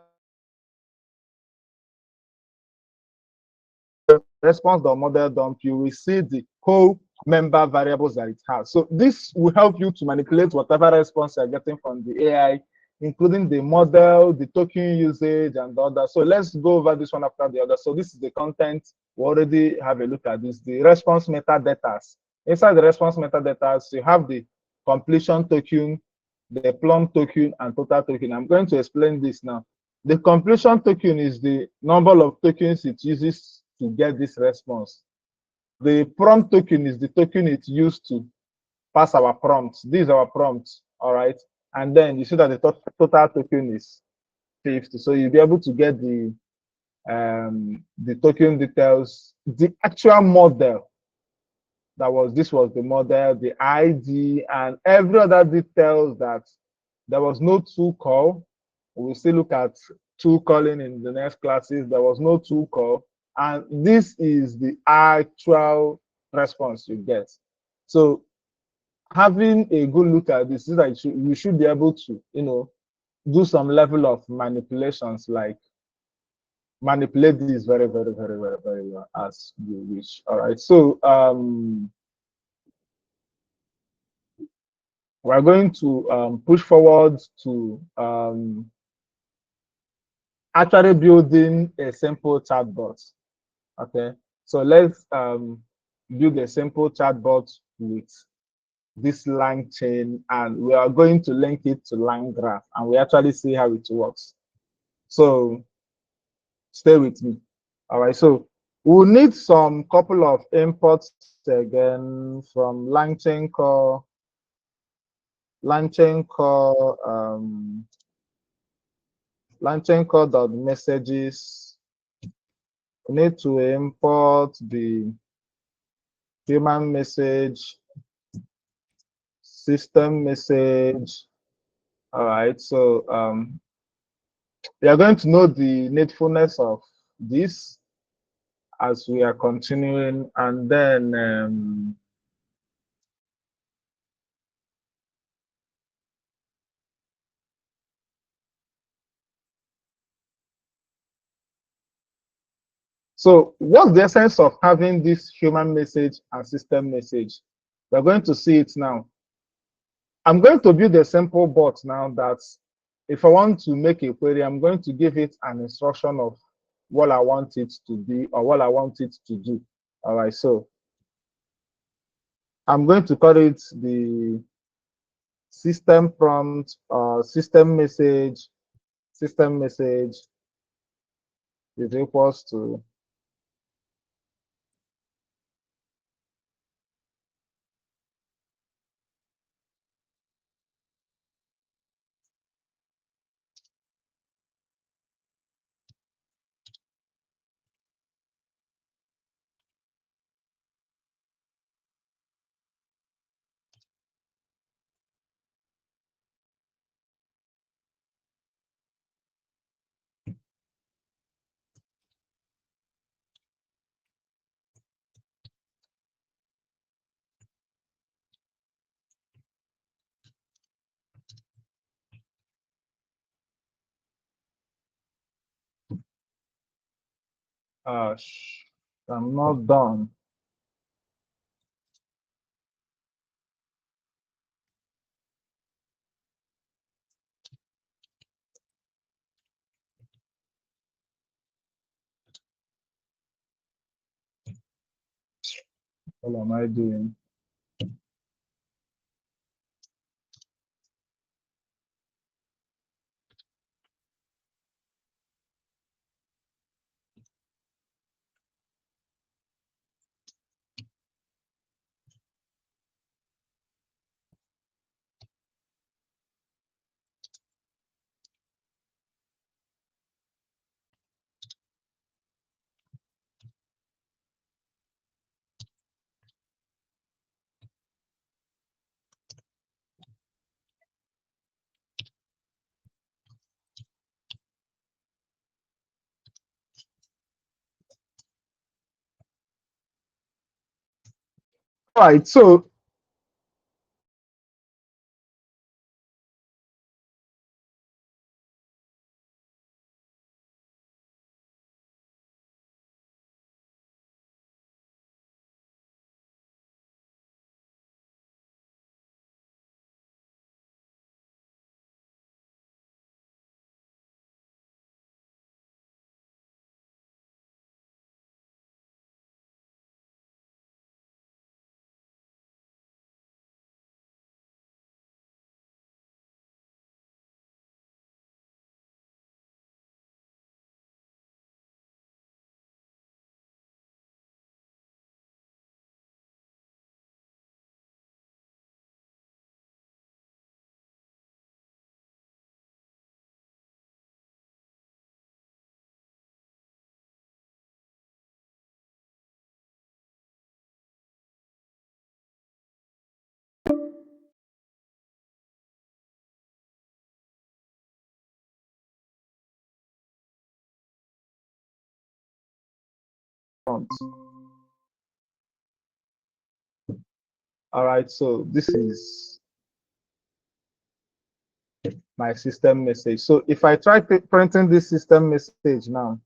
response the model dump. You will see the whole member variables that it has. So this will help you to manipulate whatever response you're getting from the AI, including the model, the token usage, and the other. So let's go over this one after the other. So this is the content. We already have a look at this. The response metadata. Inside the response metadata, you have the completion token, the plum token, and total token. I'm going to explain this now. The completion token is the number of tokens it uses to get this response. The prompt token is the token it used to pass our prompts. These are our prompts, all right? And then you see that the total token is 50. So you'll be able to get the token details, the actual model this was the model, the ID, and every other details that there was no tool call. We'll still look at tool calling in the next classes. There was no tool call. And this is the actual response you get. So having a good look at this is that you should be able to, do some level of manipulations, like manipulate this very, very, very, very, very well as you wish. All right. So we're going to push forward to actually building a simple chatbot. Okay, so let's build a simple chatbot with this lang chain, and we are going to link it to LangGraph, and we actually see how it works. So stay with me. All right, so we'll need some couple of imports again from LangChain core, LangChain core messages. We need to import the human message, system message. All right, so we are going to know the needfulness of this as we are continuing, and then So what's the essence of having this human message and system message? We're going to see it now. I'm going to build a simple bot now that if I want to make a query, I'm going to give it an instruction of what I want it to be or what I want it to do. All right, so I'm going to call it the system prompt or system message is equals to I'm not done. What am I doing? All right, so all right, so this is my system message. So if I try printing this system message now,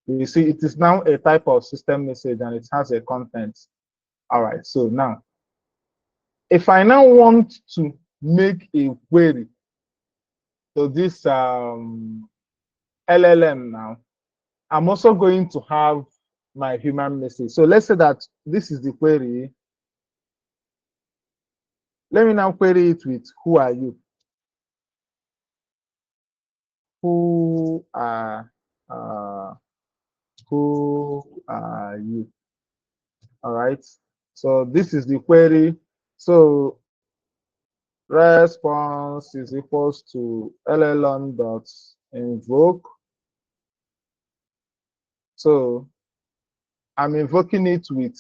you see it is now a type of system message and it has a content. All right, so now if I now want to make a query to this LLM now, I'm also going to have my human message. So let's say that this is the query. Let me now query it with who are you? Who are uh, who are you? All right. So this is the query. So response is equals to LLM dot invoke. So I'm invoking it with.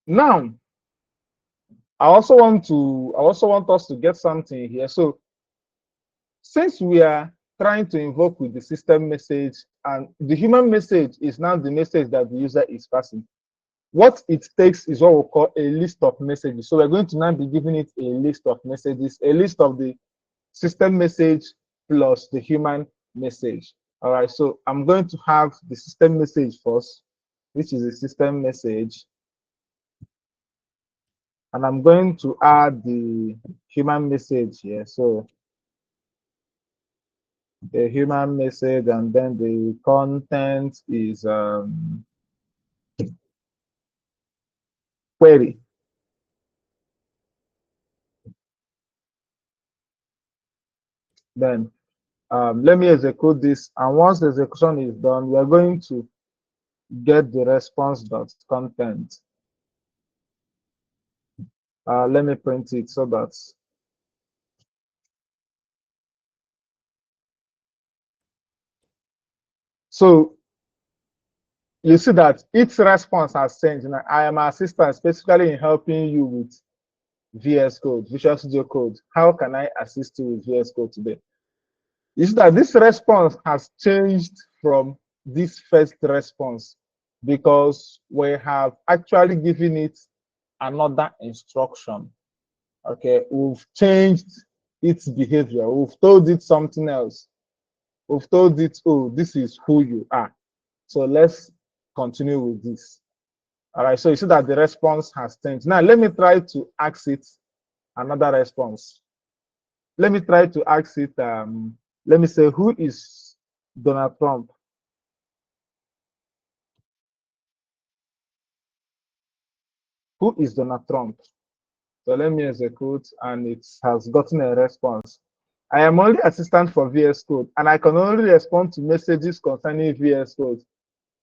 Now I also want us to get something here. So since we are trying to invoke with the system message and the human message is now the message that the user is passing, what it takes is what we call a list of messages. So we're going to now be giving it a list of messages, a list of the system message plus the human message. All right, so I'm going to have the system message first, which is a system message. And I'm going to add the human message here. So the human message, and then the content is query. Then let me execute this. And once the execution is done, we are going to get the response.content. Let me print it so that so you see that its response has changed. Now, I am an assistant specifically in helping you with VS Code, Visual Studio Code. How can I assist you with VS Code today? You see that this response has changed from this first response because we have actually given it another instruction. Okay, we've changed its behavior. We've told it something else. We've told it, oh, this is who you are. So let's continue with this. All right, so you see that the response has changed. Now, let me try to ask it another response. Let me try to ask it, let me say, who is Donald Trump? Who is Donald Trump? So let me execute, and it has gotten a response. I am only assistant for VS Code, and I can only respond to messages concerning VS Code.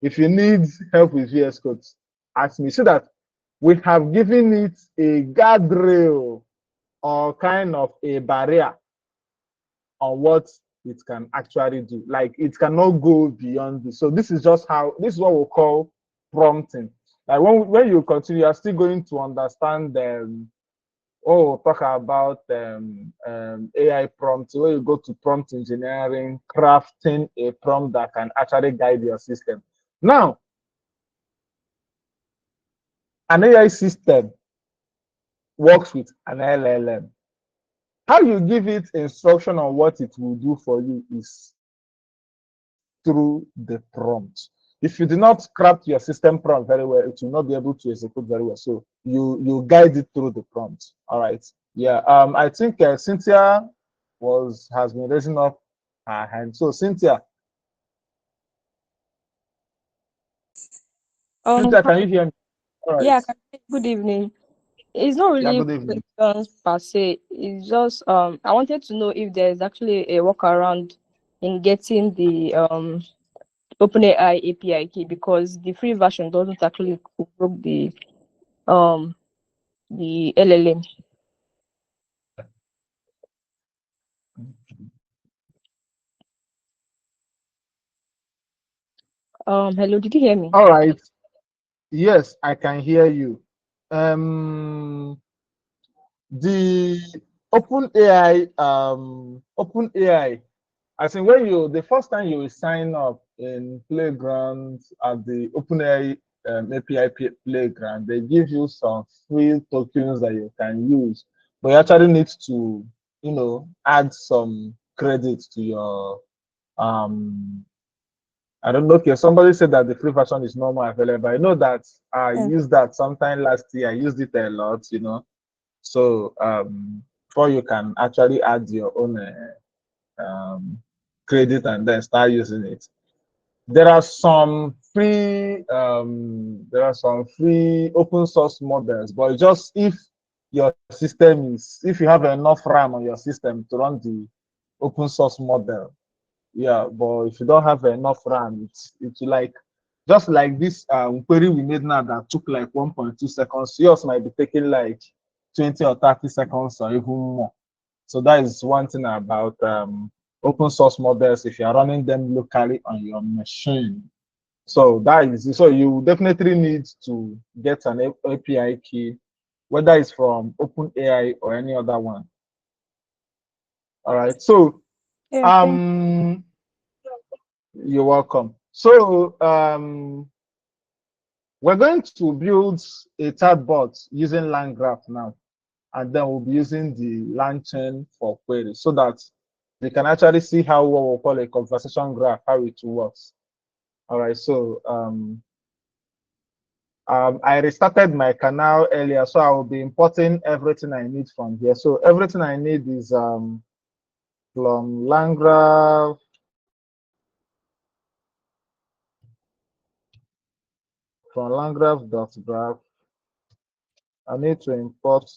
If you need help with VS Code, ask me. So that we have given it a guardrail or kind of a barrier on what it can actually do. Like it cannot go beyond this. So this is just how, this is what we call prompting. Like when you continue, you're still going to understand talk about AI prompts. When you go to prompt engineering, crafting a prompt that can actually guide your system. Now, an AI system works with an LLM. How you give it instruction on what it will do for you is through the prompt. If you do not craft your system prompt very well, it will not be able to execute very well. So you guide it through the prompt. All right. Yeah. I think Cynthia has been raising up her hand. So Cynthia, Cynthia, can you hear me? All right. Yeah, good evening. It's not Yeah. really Good evening. questions per se. It's just I wanted to know if there's actually a workaround in getting the OpenAI API key, because the free version doesn't actually invoke the LLM. Hello, did you hear me? All right. Yes, I can hear you. The OpenAI, I think the first time you will sign up in Playground at the OpenAI API Playground, they give you some free tokens that you can use, but you actually need to, add some credits to your, I don't know. Okay, somebody said that the free version is no more available. I know that I used that sometime last year. I used it a lot, So before you can actually add your own credit and then start using it. There are some free open source models, but just if you have enough RAM on your system to run the open source model. Yeah, but if you don't have enough RAM, it's like just like this query we made now that took like 1.2 seconds. Yours might be taking like 20 or 30 seconds or even more. So that is one thing about open source models if you're running them locally on your machine. So that is so you definitely need to get an API key, whether it's from OpenAI or any other one. All right. So you're welcome. So we're going to build a chatbot using LangGraph now, and then we'll be using the LangChain for queries so that you can actually see how what we'll call a conversation graph, how it works. All right, so I restarted my canal earlier, so I will be importing everything I need from here. So everything I need is from LangGraph, from LangGraph.graph. I need to import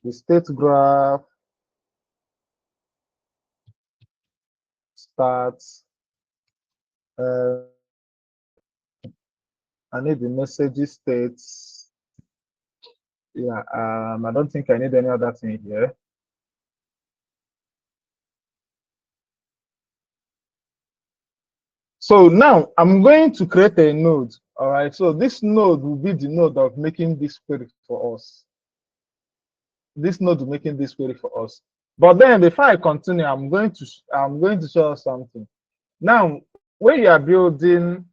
the state graph, stats. I need the messages states. Yeah, I don't think I need any other thing here. So now I'm going to create a node. All right, so this node will be the node of making this query for us. This node will making this query for us. But then before I continue, I'm going to show us something. Now, when you are building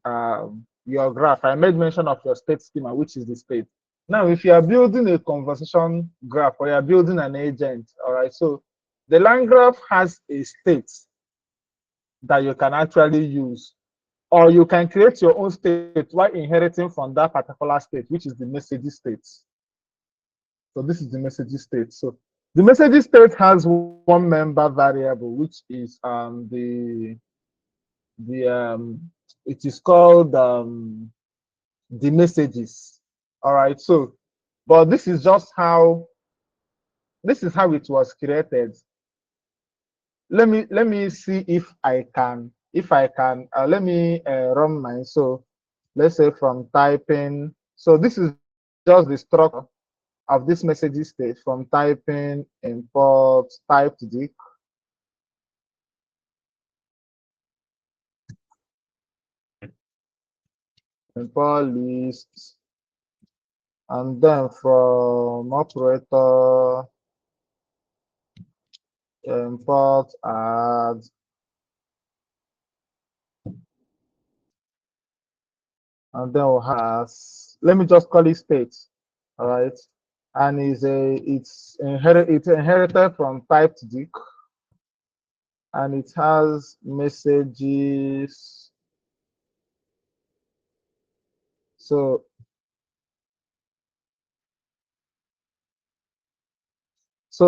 your graph, I made mention of your state schema, which is the state. Now, if you are building a conversation graph or you are building an agent, all right, so the line graph has a state that you can actually use, or you can create your own state while inheriting from that particular state, which is the message state. So this is the message state. So the message state has one member variable, which is it is called the messages. All right. So, but this is how it was created. Let me see if I can let me run mine. So let's say from typing. So this is just the structure of this message state from typing import typed dict, import list, and then from operator import add, and then we'll have, let me just call it state. All right, and it's inherited from typed dict, and it has messages. So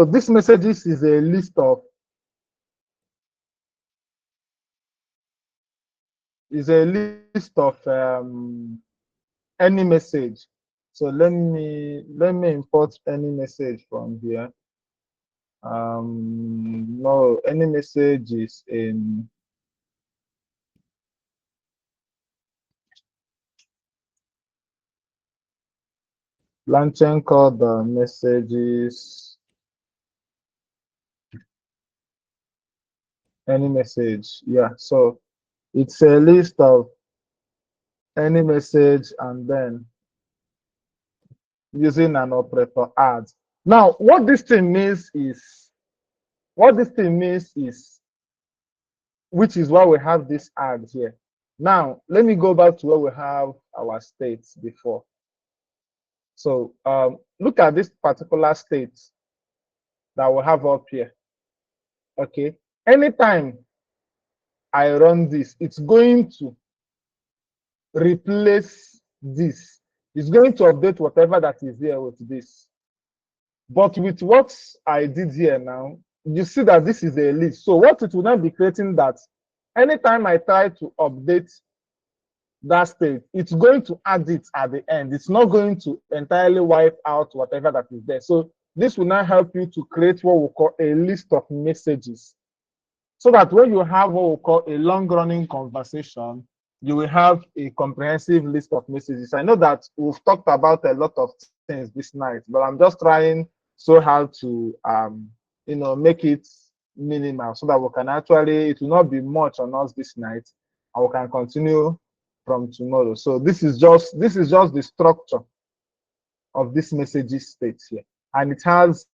this messages is a list of any message. So let me import any message from here. No, any message is in launching called the messages, any message. Yeah, so it's a list of any message and then using an operator add. Now, what this thing means is, which is why we have this add here. Now, let me go back to where we have our states before. So look at this particular state that we have up here. Okay, anytime I run this, it's going to replace this. It's going to update whatever that is here with this. But with what I did here now, you see that this is a list. So what it will now be creating that anytime I try to update that state, it's going to add it at the end. It's not going to entirely wipe out whatever that is there. So this will now help you to create what we call a list of messages. So that when you have what we call a long-running conversation, you will have a comprehensive list of messages. I know that we've talked about a lot of things this night, but I'm just trying so hard to make it minimal so that we can actually, it will not be much on us this night, and we can continue from tomorrow. So this is just the structure of this messages state here, and it has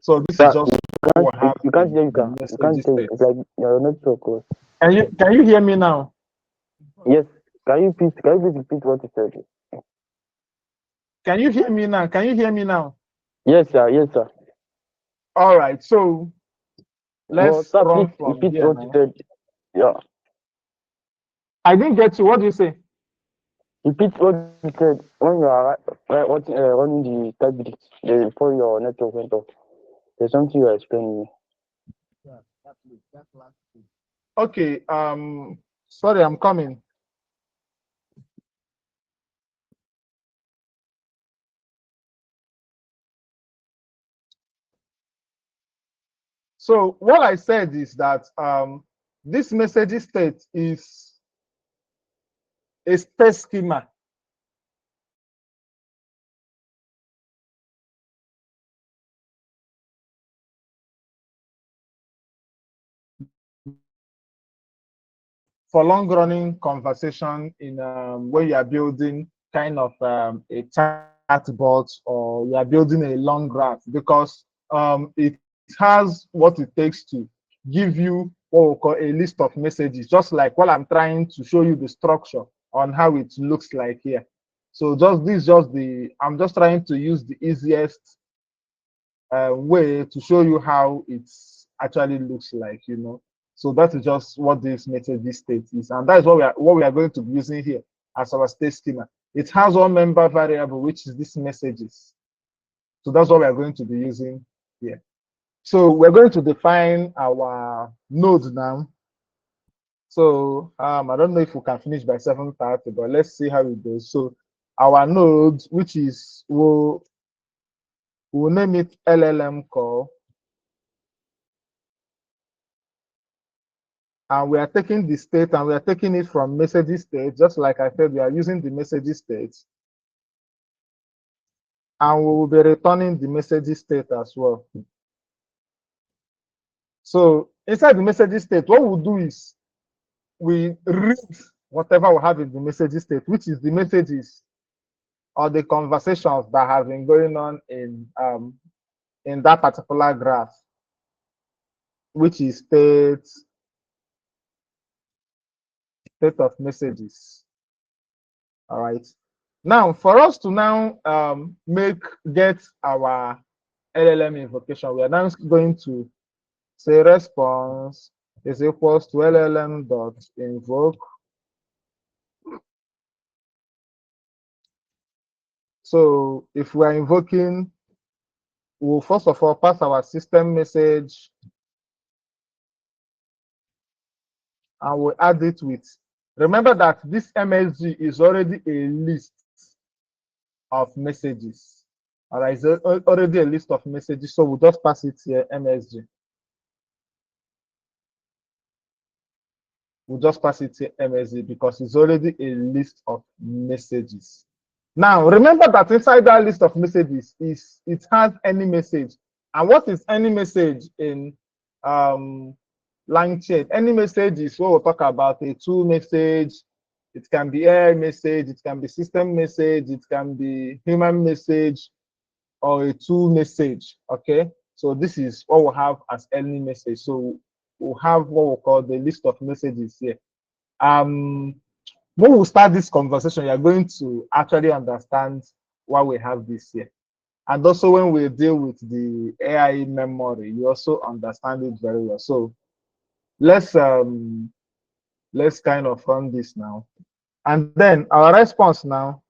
So this Sir, is just what we have you can't in hear you, the can. You message can't tell. state. It's like your network was. Can you hear me now? Yes. Can you please repeat what you said? Can you hear me now? Can you hear me now? Yes, sir. Yes, sir. All right. So Well, let's sir, run please from repeat here what you now. said. Yeah. I didn't get you. What do you say? Repeat what you said when you are running the type before your network went off. There's something you are explaining. Okay. Sorry, I'm coming. So what I said is that this message state is a state schema. For long running conversation in where you are building kind of a chatbot or you are building a long graph, because it has what it takes to give you what we call a list of messages, just like what I'm trying to show you the structure on how it looks like here. So I'm just trying to use the easiest way to show you how it actually looks like, you know. So that is just what this message state is, and that is what we are going to be using here as our state schema. It has one member variable, which is this messages. So that's what we are going to be using here. So we're going to define our node now. So I don't know if we can finish by 7:30, but let's see how it goes. So our node, which is we'll name it LLM call. And we are taking the state and we are taking it from message state, just like I said, we are using the message state. And we will be returning the message state as well. So inside the message state, what we'll do is we read whatever we have in the message state, which is the messages or the conversations that have been going on in that particular graph, which is state of messages. All right. Now, for us to now get our LLM invocation, we are now going to say response is equals to LLM dot invoke. So if we are invoking, we'll first of all pass our system message and we'll add it with. Remember that this MSG is already a list of messages. All right, it's already a list of messages, so we'll just pass it here, MSG. We'll just pass it to MSG because it's already a list of messages. Now, remember that inside that list of messages it has any message. And what is any message in LangChain? Any message is what we'll talk about, a tool message. It can be AI message, it can be system message, it can be human message, or a tool message. Okay, so this is what we have as any message. So we'll have what we call the list of messages here. When we start this conversation, you're going to actually understand why we have this here. And also when we deal with the AI memory, you also understand it very well. So let's kind of run this now. And then our response now.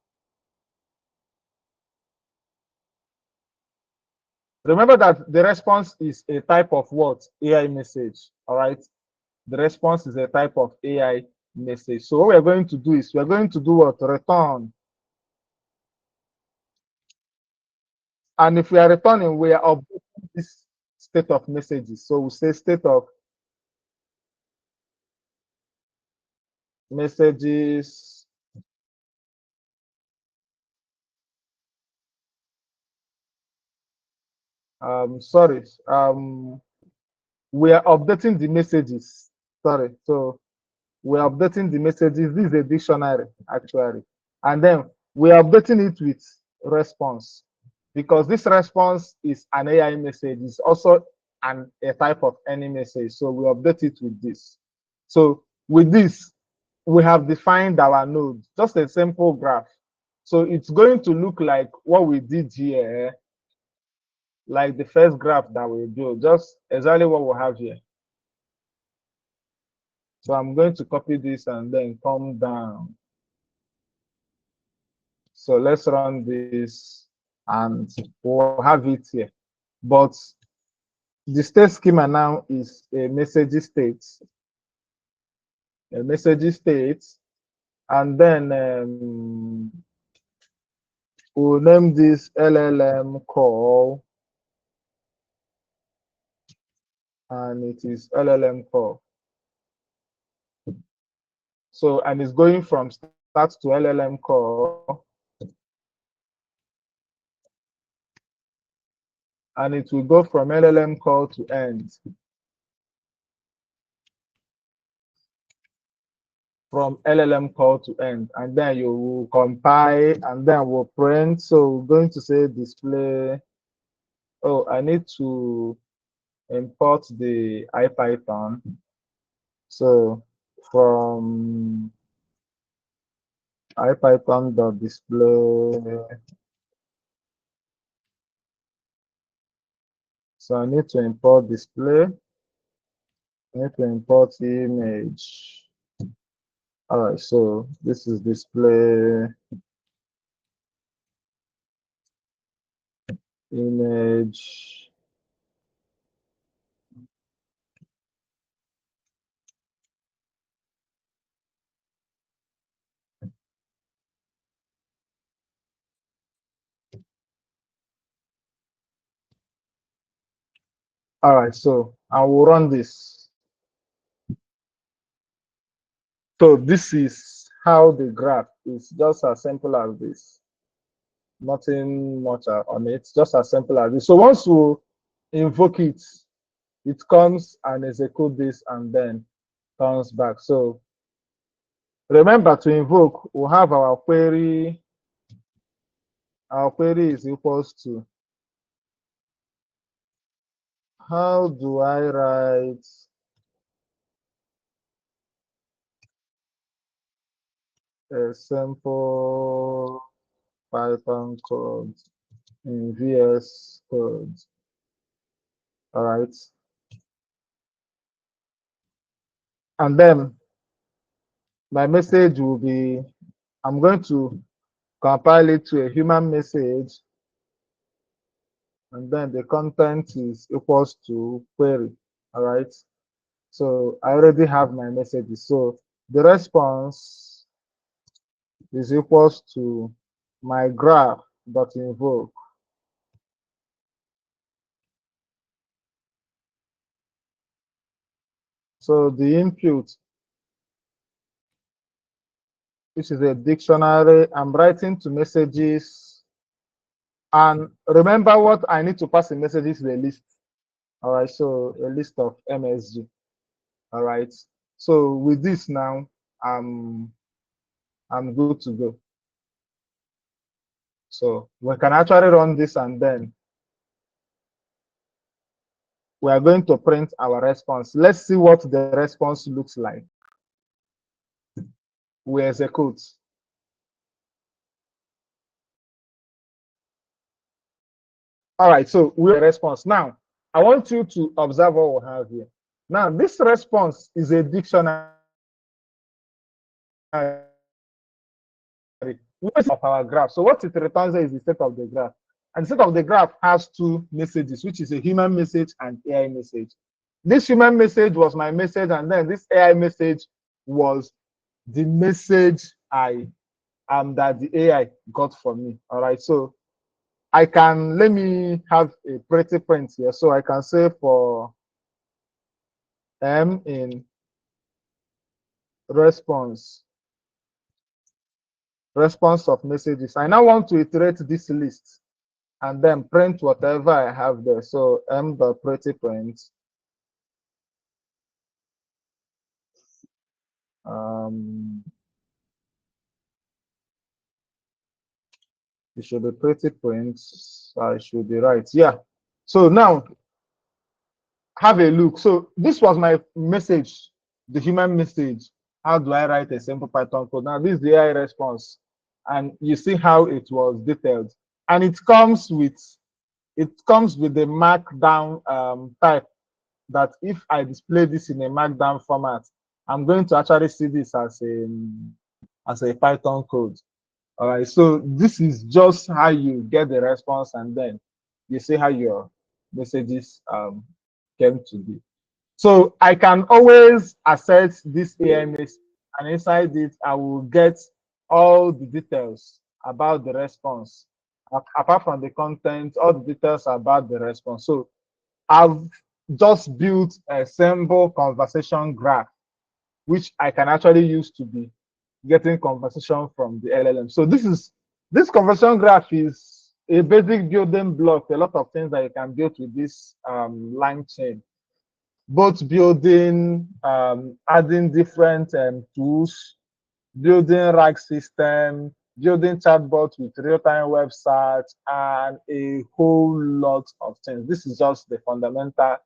Remember that the response is a type of what? AI message. All right. The response is a type of AI message. So what we're going to do is we're going to do what? Return. And if we are returning, we are updating this state of messages. So we say state of messages. Sorry. We are updating the messages. Sorry. So we are updating the messages. This is a dictionary, actually. And then we are updating it with response. because this response is an AI message. It's also a type of any message. So we update it with this. So with this, we have defined our node, just a simple graph. So it's going to look like what we did here, like the first graph that we do, just exactly what we have here. So I'm going to copy this and then come down. So let's run this and we'll have it here. But the state schema now is a message state, and then we'll name this LLM call, and it is LLM call. So, and it's going from start to LLM call, and it will go from LLM call to end. From LLM call to end, and then you will compile, and then we'll print. So we're going to say display. Oh, I need to import the IPython. So from IPython.display. So I need to import display. I need to import image. All right, so this is display image. All right, so I will run this. So this is how the graph is, just as simple as this. Nothing much on it, just as simple as this. So once we invoke it, it comes and execute this and then comes back. So remember to invoke, we'll have our query. Our query is equals to, how do I write a simple Python code in VS Code? All right. And then my message will be, I'm going to compile it to a human message, and then the content is equals to query. All right. So I already have my messages. So the response is equals to my graph dot invoke. So the input, which is a dictionary, I'm writing to messages. And remember what I need to pass in messages is a list. All right, so a list of MSG. All right. So with this now, I'm good to go. So we can actually run this, and then we are going to print our response. Let's see what the response looks like. We execute. All right, so we have a response. Now, I want you to observe what we have here. Now, this response is a dictionary of our graph. So what it returns is the state of the graph. And the state of the graph has two messages, which is a human message and AI message. This human message was my message, and then this AI message was the message that the AI got from me. All right, so I can, let me have a pretty print here. So I can say for M in response of messages, I now want to iterate this list and then print whatever I have there. So M dot pretty print. It should be pretty print I should be right. Yeah. So now have a look. So this was my message, the human message. How do I write a simple Python code? Now this is the AI response, and you see how it was detailed, and it comes with the markdown type that if I display this in a markdown format, I'm going to actually see this as a Python code. All right, so this is just how you get the response, and then you see how your messages came to be. So I can always access this AMS, and inside it, I will get all the details about the response. Apart from the content, all the details about the response. So I've just built a simple conversation graph, which I can actually use to be getting conversation from the LLM. So this conversation graph is a basic building block. A lot of things that you can build with this line chain, both building, adding different tools, building rack system, building chatbots with real-time websites, and a whole lot of things. This is just the fundamental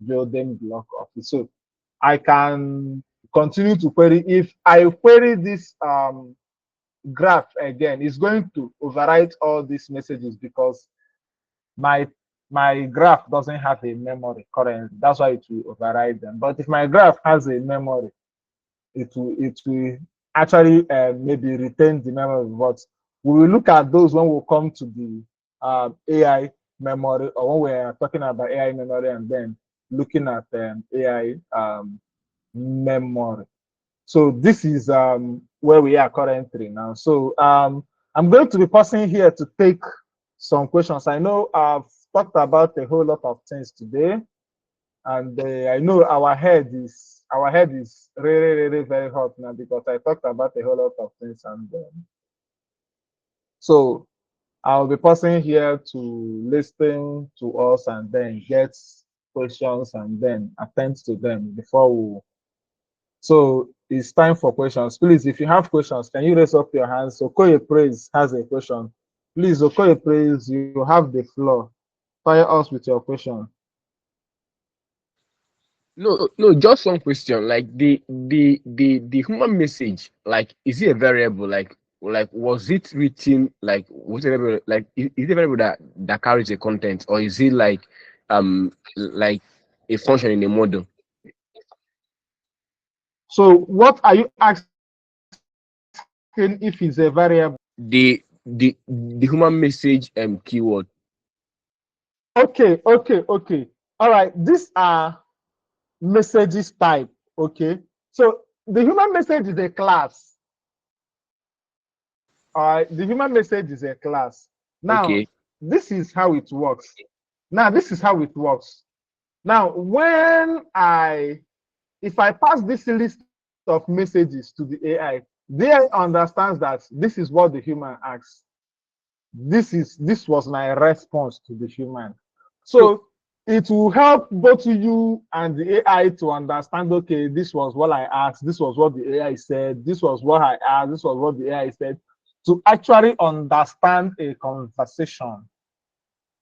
building block of it. So I can continue to query. If I query this graph again, it's going to overwrite all these messages because my graph doesn't have a memory currently. That's why it will override them. But if my graph has a memory, it will actually maybe retain the memory. But we will look at those when we come to the AI memory, or when we are talking about AI memory, and then looking at AI memory. So this is where we are currently now. So I'm going to be pausing here to take some questions. I know I've talked about a whole lot of things today, and I know our head is really, really very hot now because I talked about a whole lot of things, and so I'll be pausing here to listen to us and then get questions and then attend to them before we. So it's time for questions. Please, if you have questions, can you raise up your hands? Okoye Praise has a question. Please, Okoye Praise, you have the floor. Fire us with your question. No, just one question. Like the human message, like, is it a variable? Like was it written, was it a variable, like is it a variable that carries a content, or is it like a function in a model? So what are you asking if it's a variable? The human message keyword. Okay. All right. These are messages type. Okay. So the human message is a class. All right. The human message is a class. Now, Okay. this is how it works. Now, if I pass this list of messages to the AI, the AI understands that this is what the human asks. This was my response to the human. So it will help both you and the AI to understand, okay, this was what I asked, this was what the AI said, this was what I asked, this was what the AI said, to actually understand a conversation.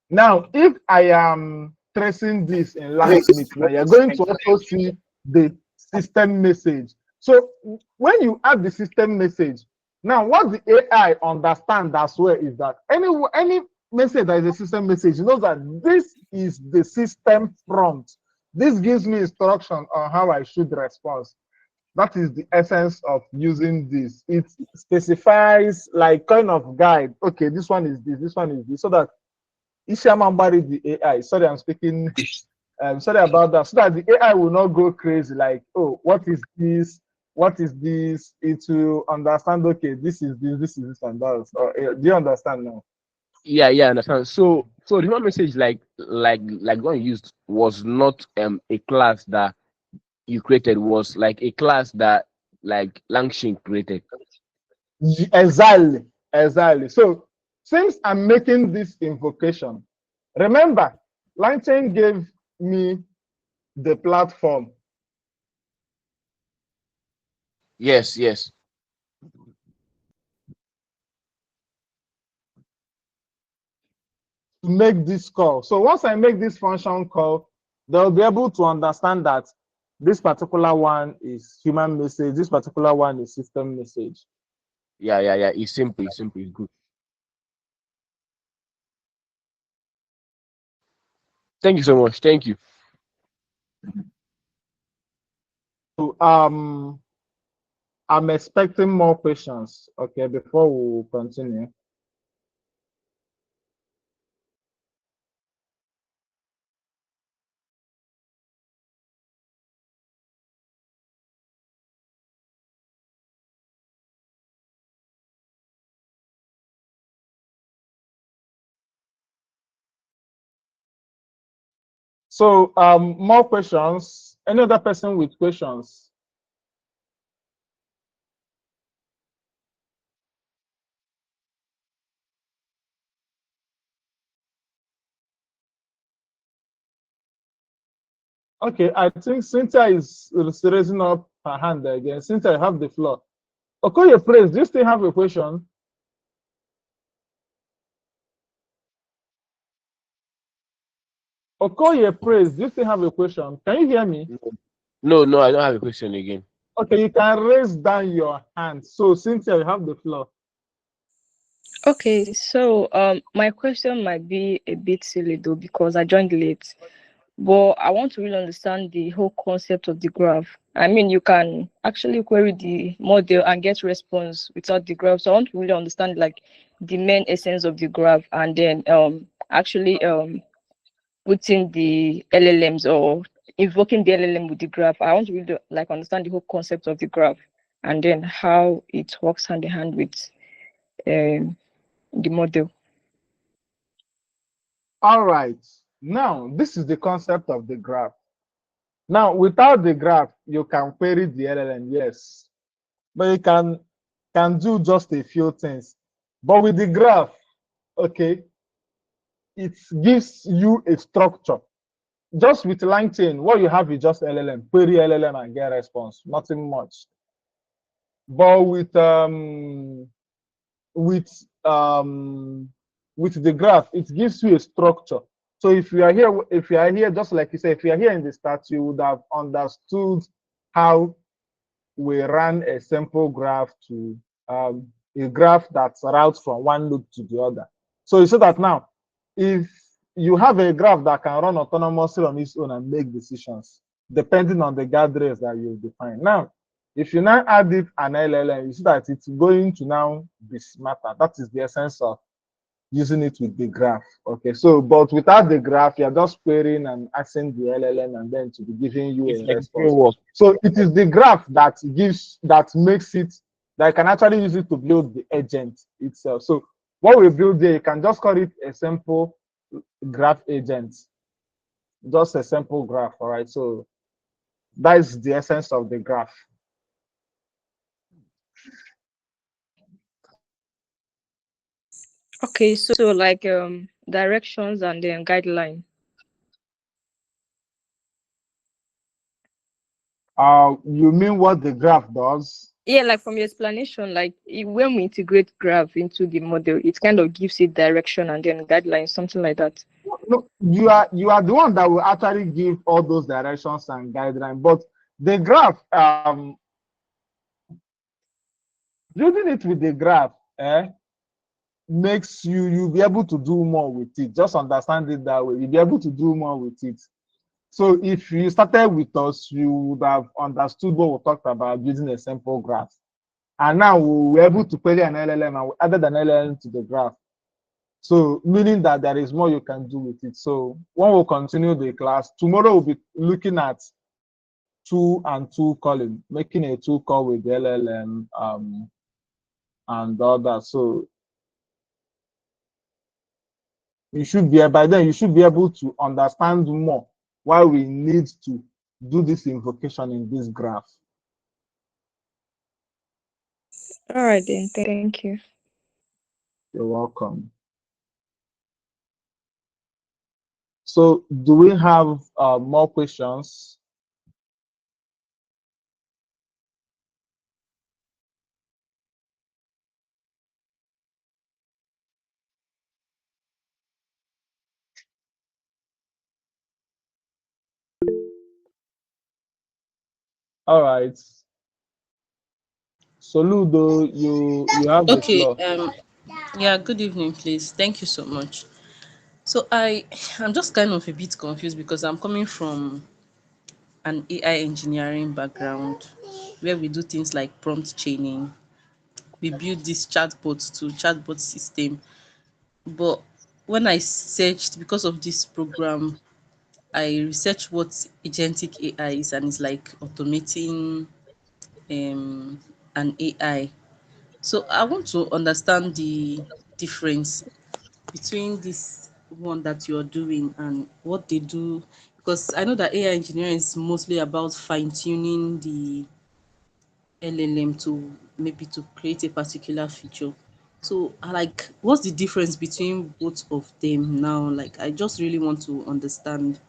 Now, if I am tracing this in LangSmith, now you're going to also see the system message. So when you add the system message, now what the AI understands as well is that any message that is a system message, you know that this is the system prompt. This gives me instruction on how I should respond. That is the essence of using this. It specifies like kind of guide. Okay, this one is this one is this, so that Ishamambari the AI. Sorry, I'm speaking. Sorry about that. So that the AI will not go crazy. Like, oh, what is this? What is this? It will understand. Okay, this is this, and that. Do you understand now? Yeah, I understand. So the human message, like one you used, was not a class that you created, was like a class that like Langshin created. Exactly. So since I'm making this invocation, remember, LangChain gave me the platform. Yes. to make this call. So once I make this function call, they'll be able to understand that this particular one is human message, this particular one is system message. Yeah. It's simple. It's simple. It's good. Thank you so much. Thank you. So I'm expecting more questions, okay, before we continue. So more questions. Any other person with questions? Okay, I think Cynthia is raising up her hand again. Cynthia, you have the floor. Okoye Praise, do you still have a question? Okoye Praise, do you still have a question? Can you hear me? No, I don't have a question again. Okay, you can raise down your hand. So Cynthia, you have the floor. Okay, so my question might be a bit silly though because I joined late, but I want to really understand the whole concept of the graph. I mean, you can actually query the model and get response without the graph. So I want to really understand like the main essence of the graph, and then actually putting the LLMs or invoking the LLM with the graph. I want to really like understand the whole concept of the graph, and then how it works hand in hand with the model. All right. Now, this is the concept of the graph. Now, without the graph, you can query the LLM, yes. But you can do just a few things. But with the graph, okay, it gives you a structure. Just with LangChain, what you have is just LLM, query LLM and get response, nothing much. But with with the graph, it gives you a structure. So if you are here, just like you said, if you are here in the start, you would have understood how we ran a simple graph to a graph that routes from one node to the other. So you see that now, if you have a graph that can run autonomously on its own and make decisions, depending on the guardrails that you define. Now, if you now add it an LLM, you see that it's going to now be smarter. That is the essence of using it with the graph. Okay, so but without the graph, you're just querying and asking the LLM and then to be giving you It's a like response. framework. So it is the graph that makes it that can actually use it to build the agent itself. So what we build there, you can just call it a simple graph agent, just a simple graph. All right, so that is the essence of the graph. Okay, so like directions and then guideline. You mean what the graph does? Yeah, like from your explanation, like when we integrate graph into the model, it kind of gives it direction and then guidelines, something like that. No, you are the one that will actually give all those directions and guidelines, but the graph, using it with the graph, makes you'll be able to do more with it. Just understand it that way. You'll be able to do more with it. So if you started with us, you would have understood what we talked about using a simple graph. And now we're able to query an LLM and we added an LLM to the graph. So meaning that there is more you can do with it. So when we'll continue the class, tomorrow we'll be looking at two and two calling, making a two call with the LLM and all that. So you should be by then you should be able to understand more why we need to do this invocation in this graph. All right then, thank you. You're welcome. So do we have more questions? All right. Soludo, you have the Okay, floor. yeah, good evening, please. Thank you so much. So I'm just kind of a bit confused because I'm coming from an AI engineering background where we do things like prompt chaining. We build this chatbot system. But when I searched because of this program, I researched what agentic AI is, and it's like automating an AI. So I want to understand the difference between this one that you're doing and what they do, because I know that AI engineering is mostly about fine tuning the LLM to maybe to create a particular feature. So I like, what's the difference between both of them now? Like, I just really want to understand.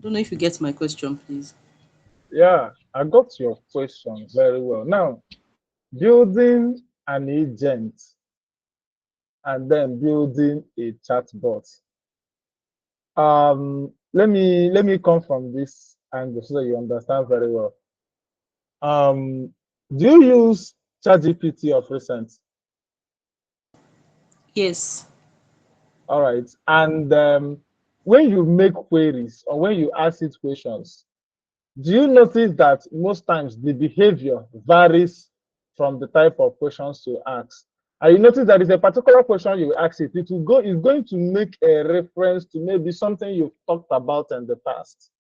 Don't know if you get my question, please. Yeah, I got your question very well. Now, building an agent and then building a chatbot. Let me come from this angle so that you understand very well. Do you use ChatGPT of recent? Yes. All right. And when you make queries or when you ask it questions, do you notice that most times the behavior varies from the type of questions you ask? And you notice that if a particular question you ask it, it's going to make a reference to maybe something you've talked about in the past.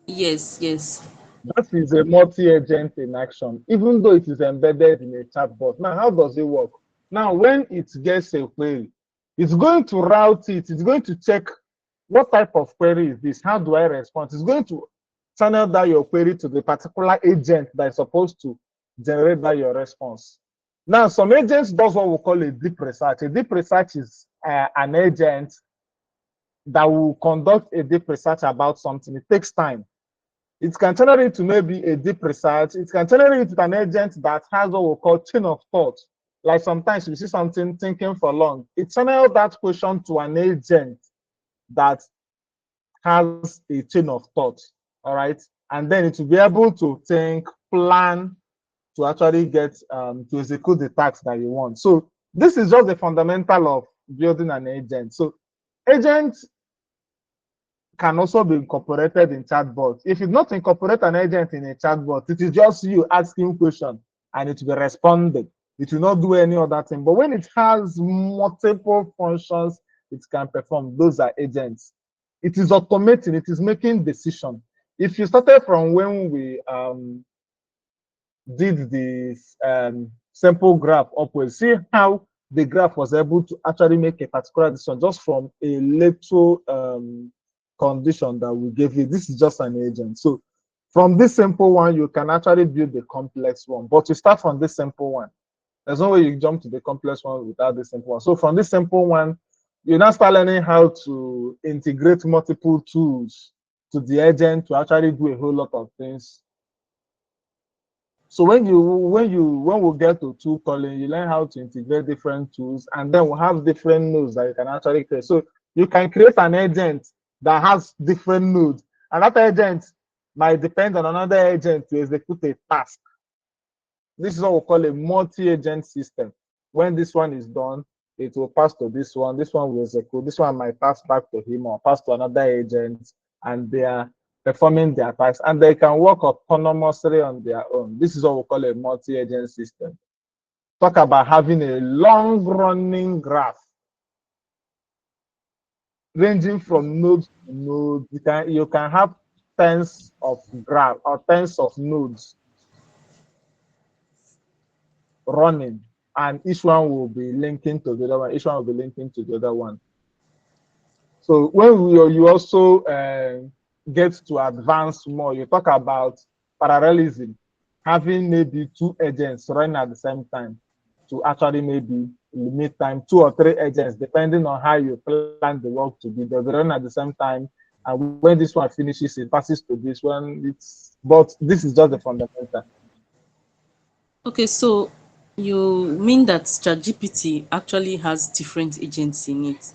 Yes, yes. That is a multi-agent in action, even though it is embedded in a chatbot. Now, how does it work? Now, when it gets a query, it's going to route it. It's going to check what type of query is this? How do I respond? It's going to channel that your query to the particular agent that is supposed to generate that your response. Now, some agents does what we call a deep research. A deep research is an agent that will conduct a deep research about something. It takes time. It can turn it to maybe a deep research. It can turn it to an agent that has what we call chain of thought. Like sometimes you see something thinking for long. It channels that question to an agent that has a chain of thought. All right. And then it will be able to think, plan to actually get to execute the task that you want. So this is just the fundamental of building an agent. So agent can also be incorporated in chatbots. If you not incorporate an agent in a chatbot, it is just you asking question and it will be responded. It will not do any other thing. But when it has multiple functions it can perform, those are agents. It is automating, it is making decision. If you started from when we did this simple graph upwards, see how the graph was able to actually make a particular decision just from a little condition that we gave you. This is just an agent. So from this simple one, you can actually build the complex one, but you start from this simple one. There's no way you jump to the complex one without this simple one. So from this simple one, you now start learning how to integrate multiple tools to the agent to actually do a whole lot of things. So when we get to tool calling, you learn how to integrate different tools, and then we have different nodes that you can actually create. So you can create an agent that has different nodes, and that agent might depend on another agent to execute a task. This is what we call a multi-agent system. When this one is done, it will pass to this one. This one will execute. This one might pass back to him or pass to another agent, and they are performing their tasks, and they can work autonomously on their own. This is what we call a multi-agent system. Talk about having a long-running graph ranging from node to node. You can have tens of graph or tens of nodes running, and each one will be linking to the other one. Each one will be linking to the other one. So when you also get to advance more, you talk about parallelism, having maybe two agents running at the same time to actually maybe limit time, two or three agents, depending on how you plan the work to be. They'll be running at the same time. And when this one finishes, it passes to this one. But this is just the fundamental. Okay, so you mean that ChatGPT actually has different agents in it?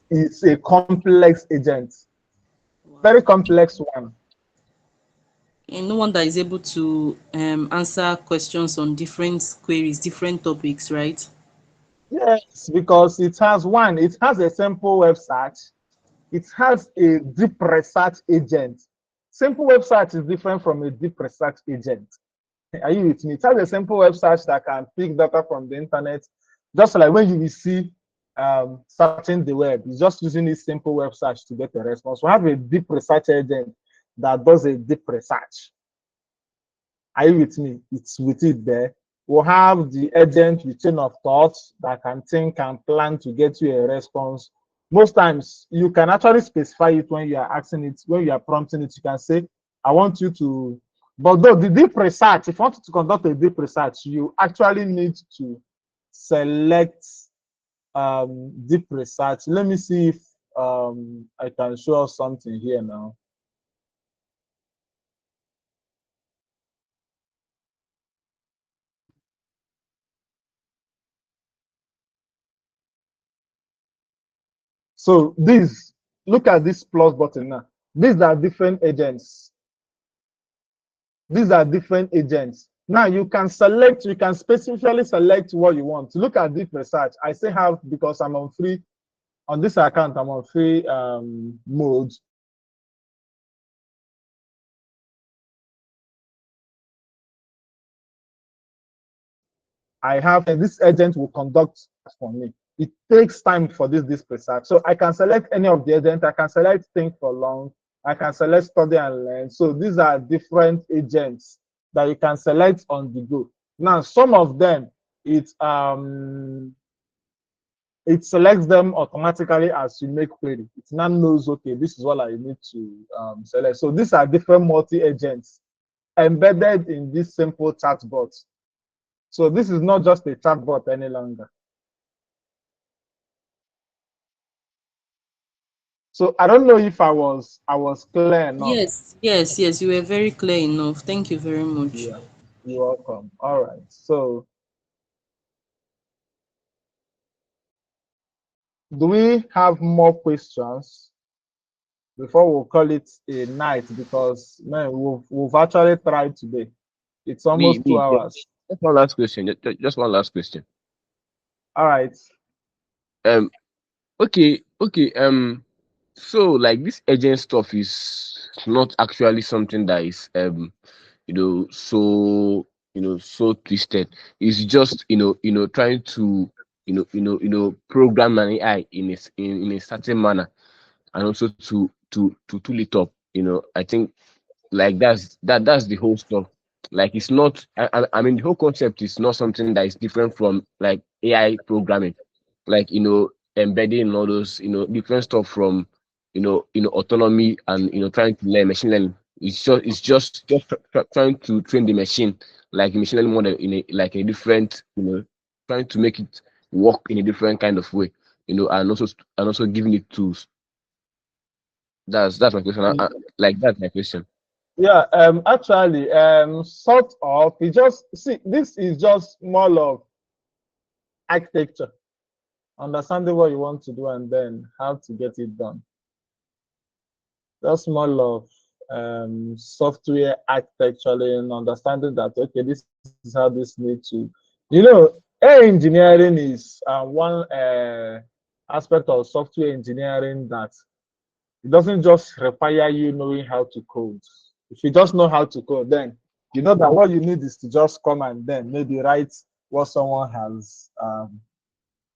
It's a complex agent, very Wow. complex one. no one that is able to answer questions on different queries, different topics, right? Yes, because it has one, it has a simple web search, it has a deep research agent. Simple web search is different from a deep research agent. Are you with me? It has a simple web search that can pick data from the internet, just like when you will see searching the web. It's just using this simple web search to get a response. We have a deep research agent that does a deep research. Are you with me? It's with it there. We'll have the agent with chain of thoughts that can think and plan to get you a response. Most times you can actually specify it when you are asking it, when you are prompting it. You can say, I want you to, but though the deep research, if you want to conduct a deep research, you actually need to select deep research. Let me see if I can show us something here now. So these, look at this plus button now. These are different agents. These are different agents. Now you can select, you can specifically select what you want. Look at deep research. I still have, because I'm on free, on this account, I'm on free mode. I have, and this agent will conduct for me. It takes time for this research. So I can select any of the agents. I can select think for long. I can select study and learn. So these are different agents that you can select on the go. Now, some of them, it selects them automatically as you make query. It now knows, okay, this is what I need to select. So these are different multi-agents embedded in this simple chatbot. So this is not just a chatbot any longer. So I don't know if I was clear enough. Yes, you were very clear enough. Thank you very much. Yeah, you're welcome. All right. So do we have more questions before we'll call it a night? Because man, we've actually tried today. It's almost 2 hours. Just one last question. Just one last question. All right. Okay. So like this agent stuff is not actually something that is so twisted. It's just trying to program an AI in a certain manner, and also to tool it up. I think like that's the whole stuff. Like it's not. I mean, the whole concept is not something that is different from like AI programming, like embedding in all those different stuff from autonomy and trying to learn machine learning. It's just trying to train the machine like a machine learning model in a different trying to make it work in a different kind of way, and also giving it tools. That's my question. Like that's my question. Yeah. Actually, sort of. It just see. This is just more of architecture, understanding what you want to do, and then how to get it done. That's more of software architecturally and understanding that, okay, this is how this needs to, AI engineering is one aspect of software engineering that it doesn't just require you knowing how to code. If you just know how to code, then you know that what you need is to just come and then maybe write what someone has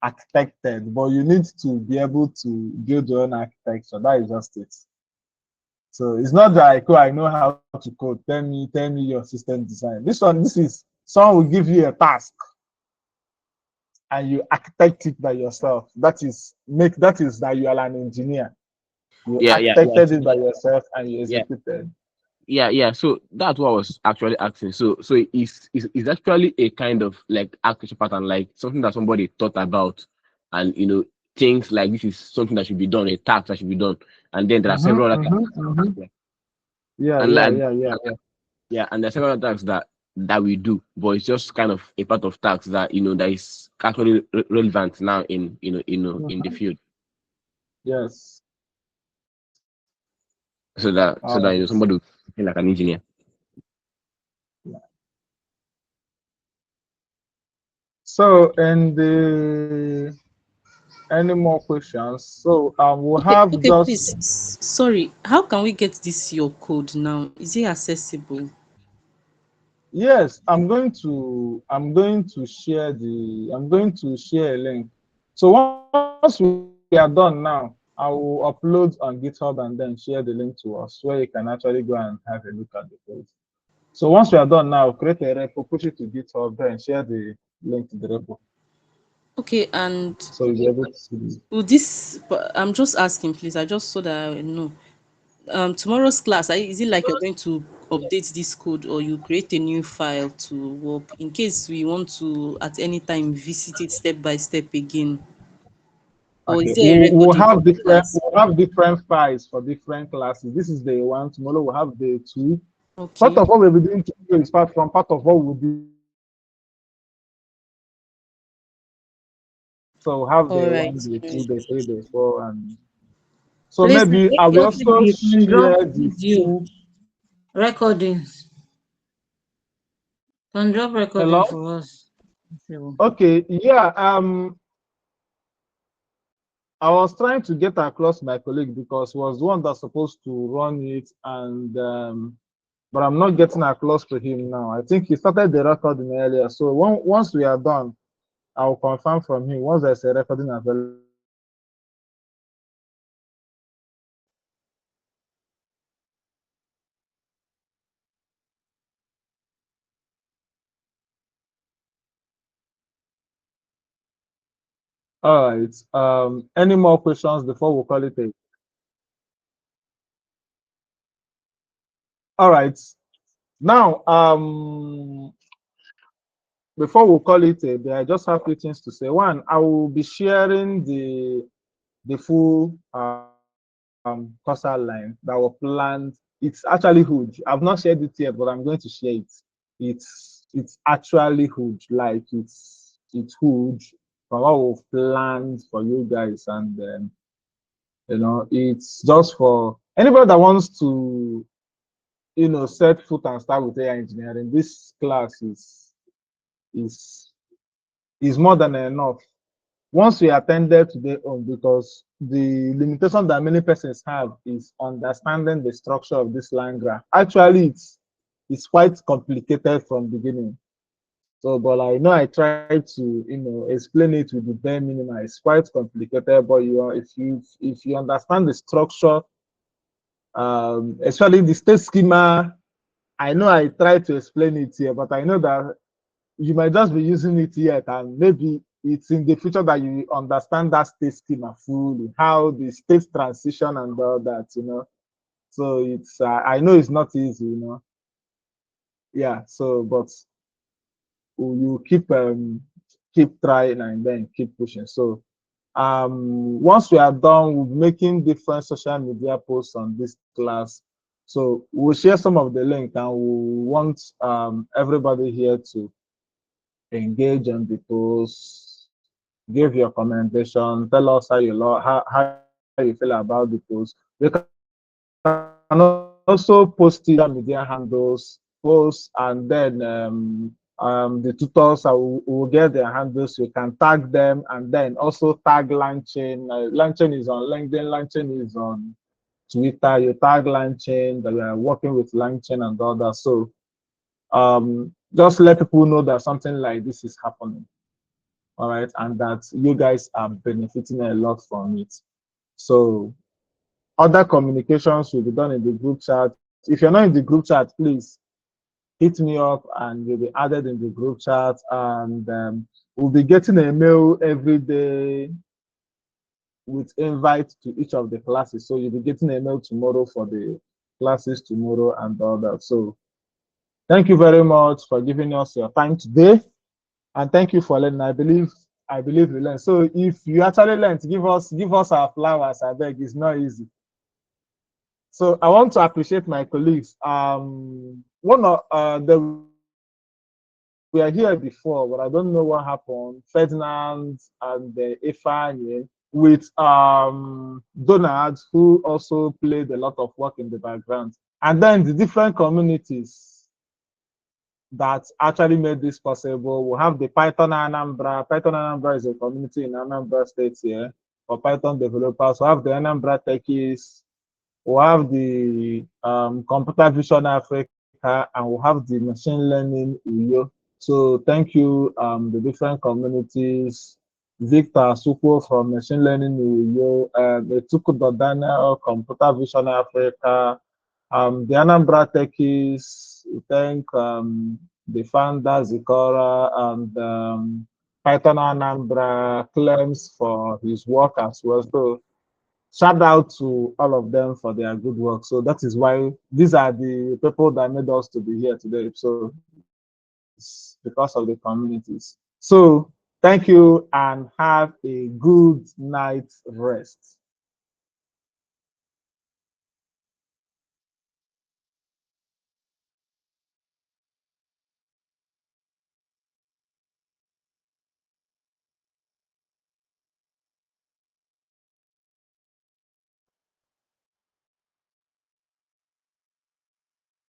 architected, but you need to be able to build your own architecture. That is just it. So it's not like, oh, I know how to code. Tell me your system design. This is someone will give you a task and you architect it by yourself. That is that you are an engineer. You Yeah. architected it by yourself and you Yeah. executed. Yeah. So that's what I was actually asking. So it's actually a kind of like architecture pattern, like something that somebody thought about, and things like this is something that should be done, a task that should be done, and then there are several other tasks. Yeah, And yeah, like yeah, yeah. yeah, and there are several other tasks that we do, but it's just kind of a part of tasks that that is actually relevant now in the field. Yes. So that All right. somebody will feel like an engineer. So, and any more questions? So, we'll Okay, have okay, just please. Sorry, how can we get this your code now? Is it accessible? yes. I'm going to share a link. So once we are done now, I will upload on GitHub and then share the link to us where you can actually go and have a look at the code. So once we are done now, create a repo, push it to GitHub, then share the link to the repo. Okay, and So you'll be able to see it. will this, but I'm just asking, please. I just so that I know. Tomorrow's class, is it like you're going to update this code or you create a new file to work in case we want to at any time visit it step by step again? Or is Okay, there a recording for the class? we'll have different files for different classes. This is day one. Tomorrow we'll have day two. Part Okay. of what we'll be doing today is part of what we'll do so we'll have All day right. one, day two, day three, day four, and so Please, maybe if I will possible, also you can drop share the video full. recordings. Can drop recording Hello? for us. Okay, yeah. I was trying to get across my colleague because he was the one that's supposed to run it, and but I'm not getting across to him now. I think he started the recording earlier. So once we are done, I'll confirm from him. Once there's a recording available, all right. Any more questions before we call it a? All right. Now, before we call it a day, I just have few things to say. One, I will be sharing the full cursor line that was planned. It's actually huge. I've not shared it yet, but I'm going to share it. It's actually huge. Like it's huge from what we've planned for you guys, and it's just for anybody that wants to set foot and start with AI engineering. This class is is more than enough. Once we attended today on, because the limitation that many persons have is understanding the structure of this line graph. Actually, it's quite complicated from beginning. So, but I know I tried to explain it with the bare minimum. It's quite complicated, but if you understand the structure, especially the state schema, I know I tried to explain it here, but I know that you might just be using it yet, and maybe it's in the future that you understand that state schema fully, how the state transition and all that. So it's I know it's not easy. Yeah. So, but you keep trying and then keep pushing. So once we are done with making different social media posts on this class, so we'll share some of the link, and we want everybody here to engage on the post, give your commendation, tell us how you feel about the post. You can also post it on social media handles, posts, and then the tutors will get their handles. You can tag them and then also tag LangChain. LangChain is on LinkedIn, LangChain is on Twitter. You tag LangChain that you are working with LangChain and all that. So just let people know that something like this is happening. All right, and that you guys are benefiting a lot from it. So other communications will be done in the group chat. If you're not in the group chat, please hit me up and you'll be added in the group chat, and we'll be getting a mail every day with invite to each of the classes. So you'll be getting a mail tomorrow for the classes tomorrow and all that. So thank you very much for giving us your time today. And thank you for learning. I believe you learned. So if you actually learned, give us our flowers. I beg, it's not easy. So I want to appreciate my colleagues. One of we are here before, but I don't know what happened. Ferdinand and Ifan with Donald, who also played a lot of work in the background, and then the different communities that actually made this possible. We have the Python Anambra. Python Anambra is a community in Anambra State here for Python developers. We have the Anambra Techies. We have the Computer Vision Africa, and we have the Machine Learning UYO. So thank you, the different communities. Victor Suko from Machine Learning UYO, Etuku Dodana, Computer Vision Africa, the Anambra Techies. We thank the founder Zikora and Python Anambra claims for his work as well. So shout out to all of them for their good work. So that is why these are the people that made us to be here today. So it's because of the communities. So thank you and have a good night rest.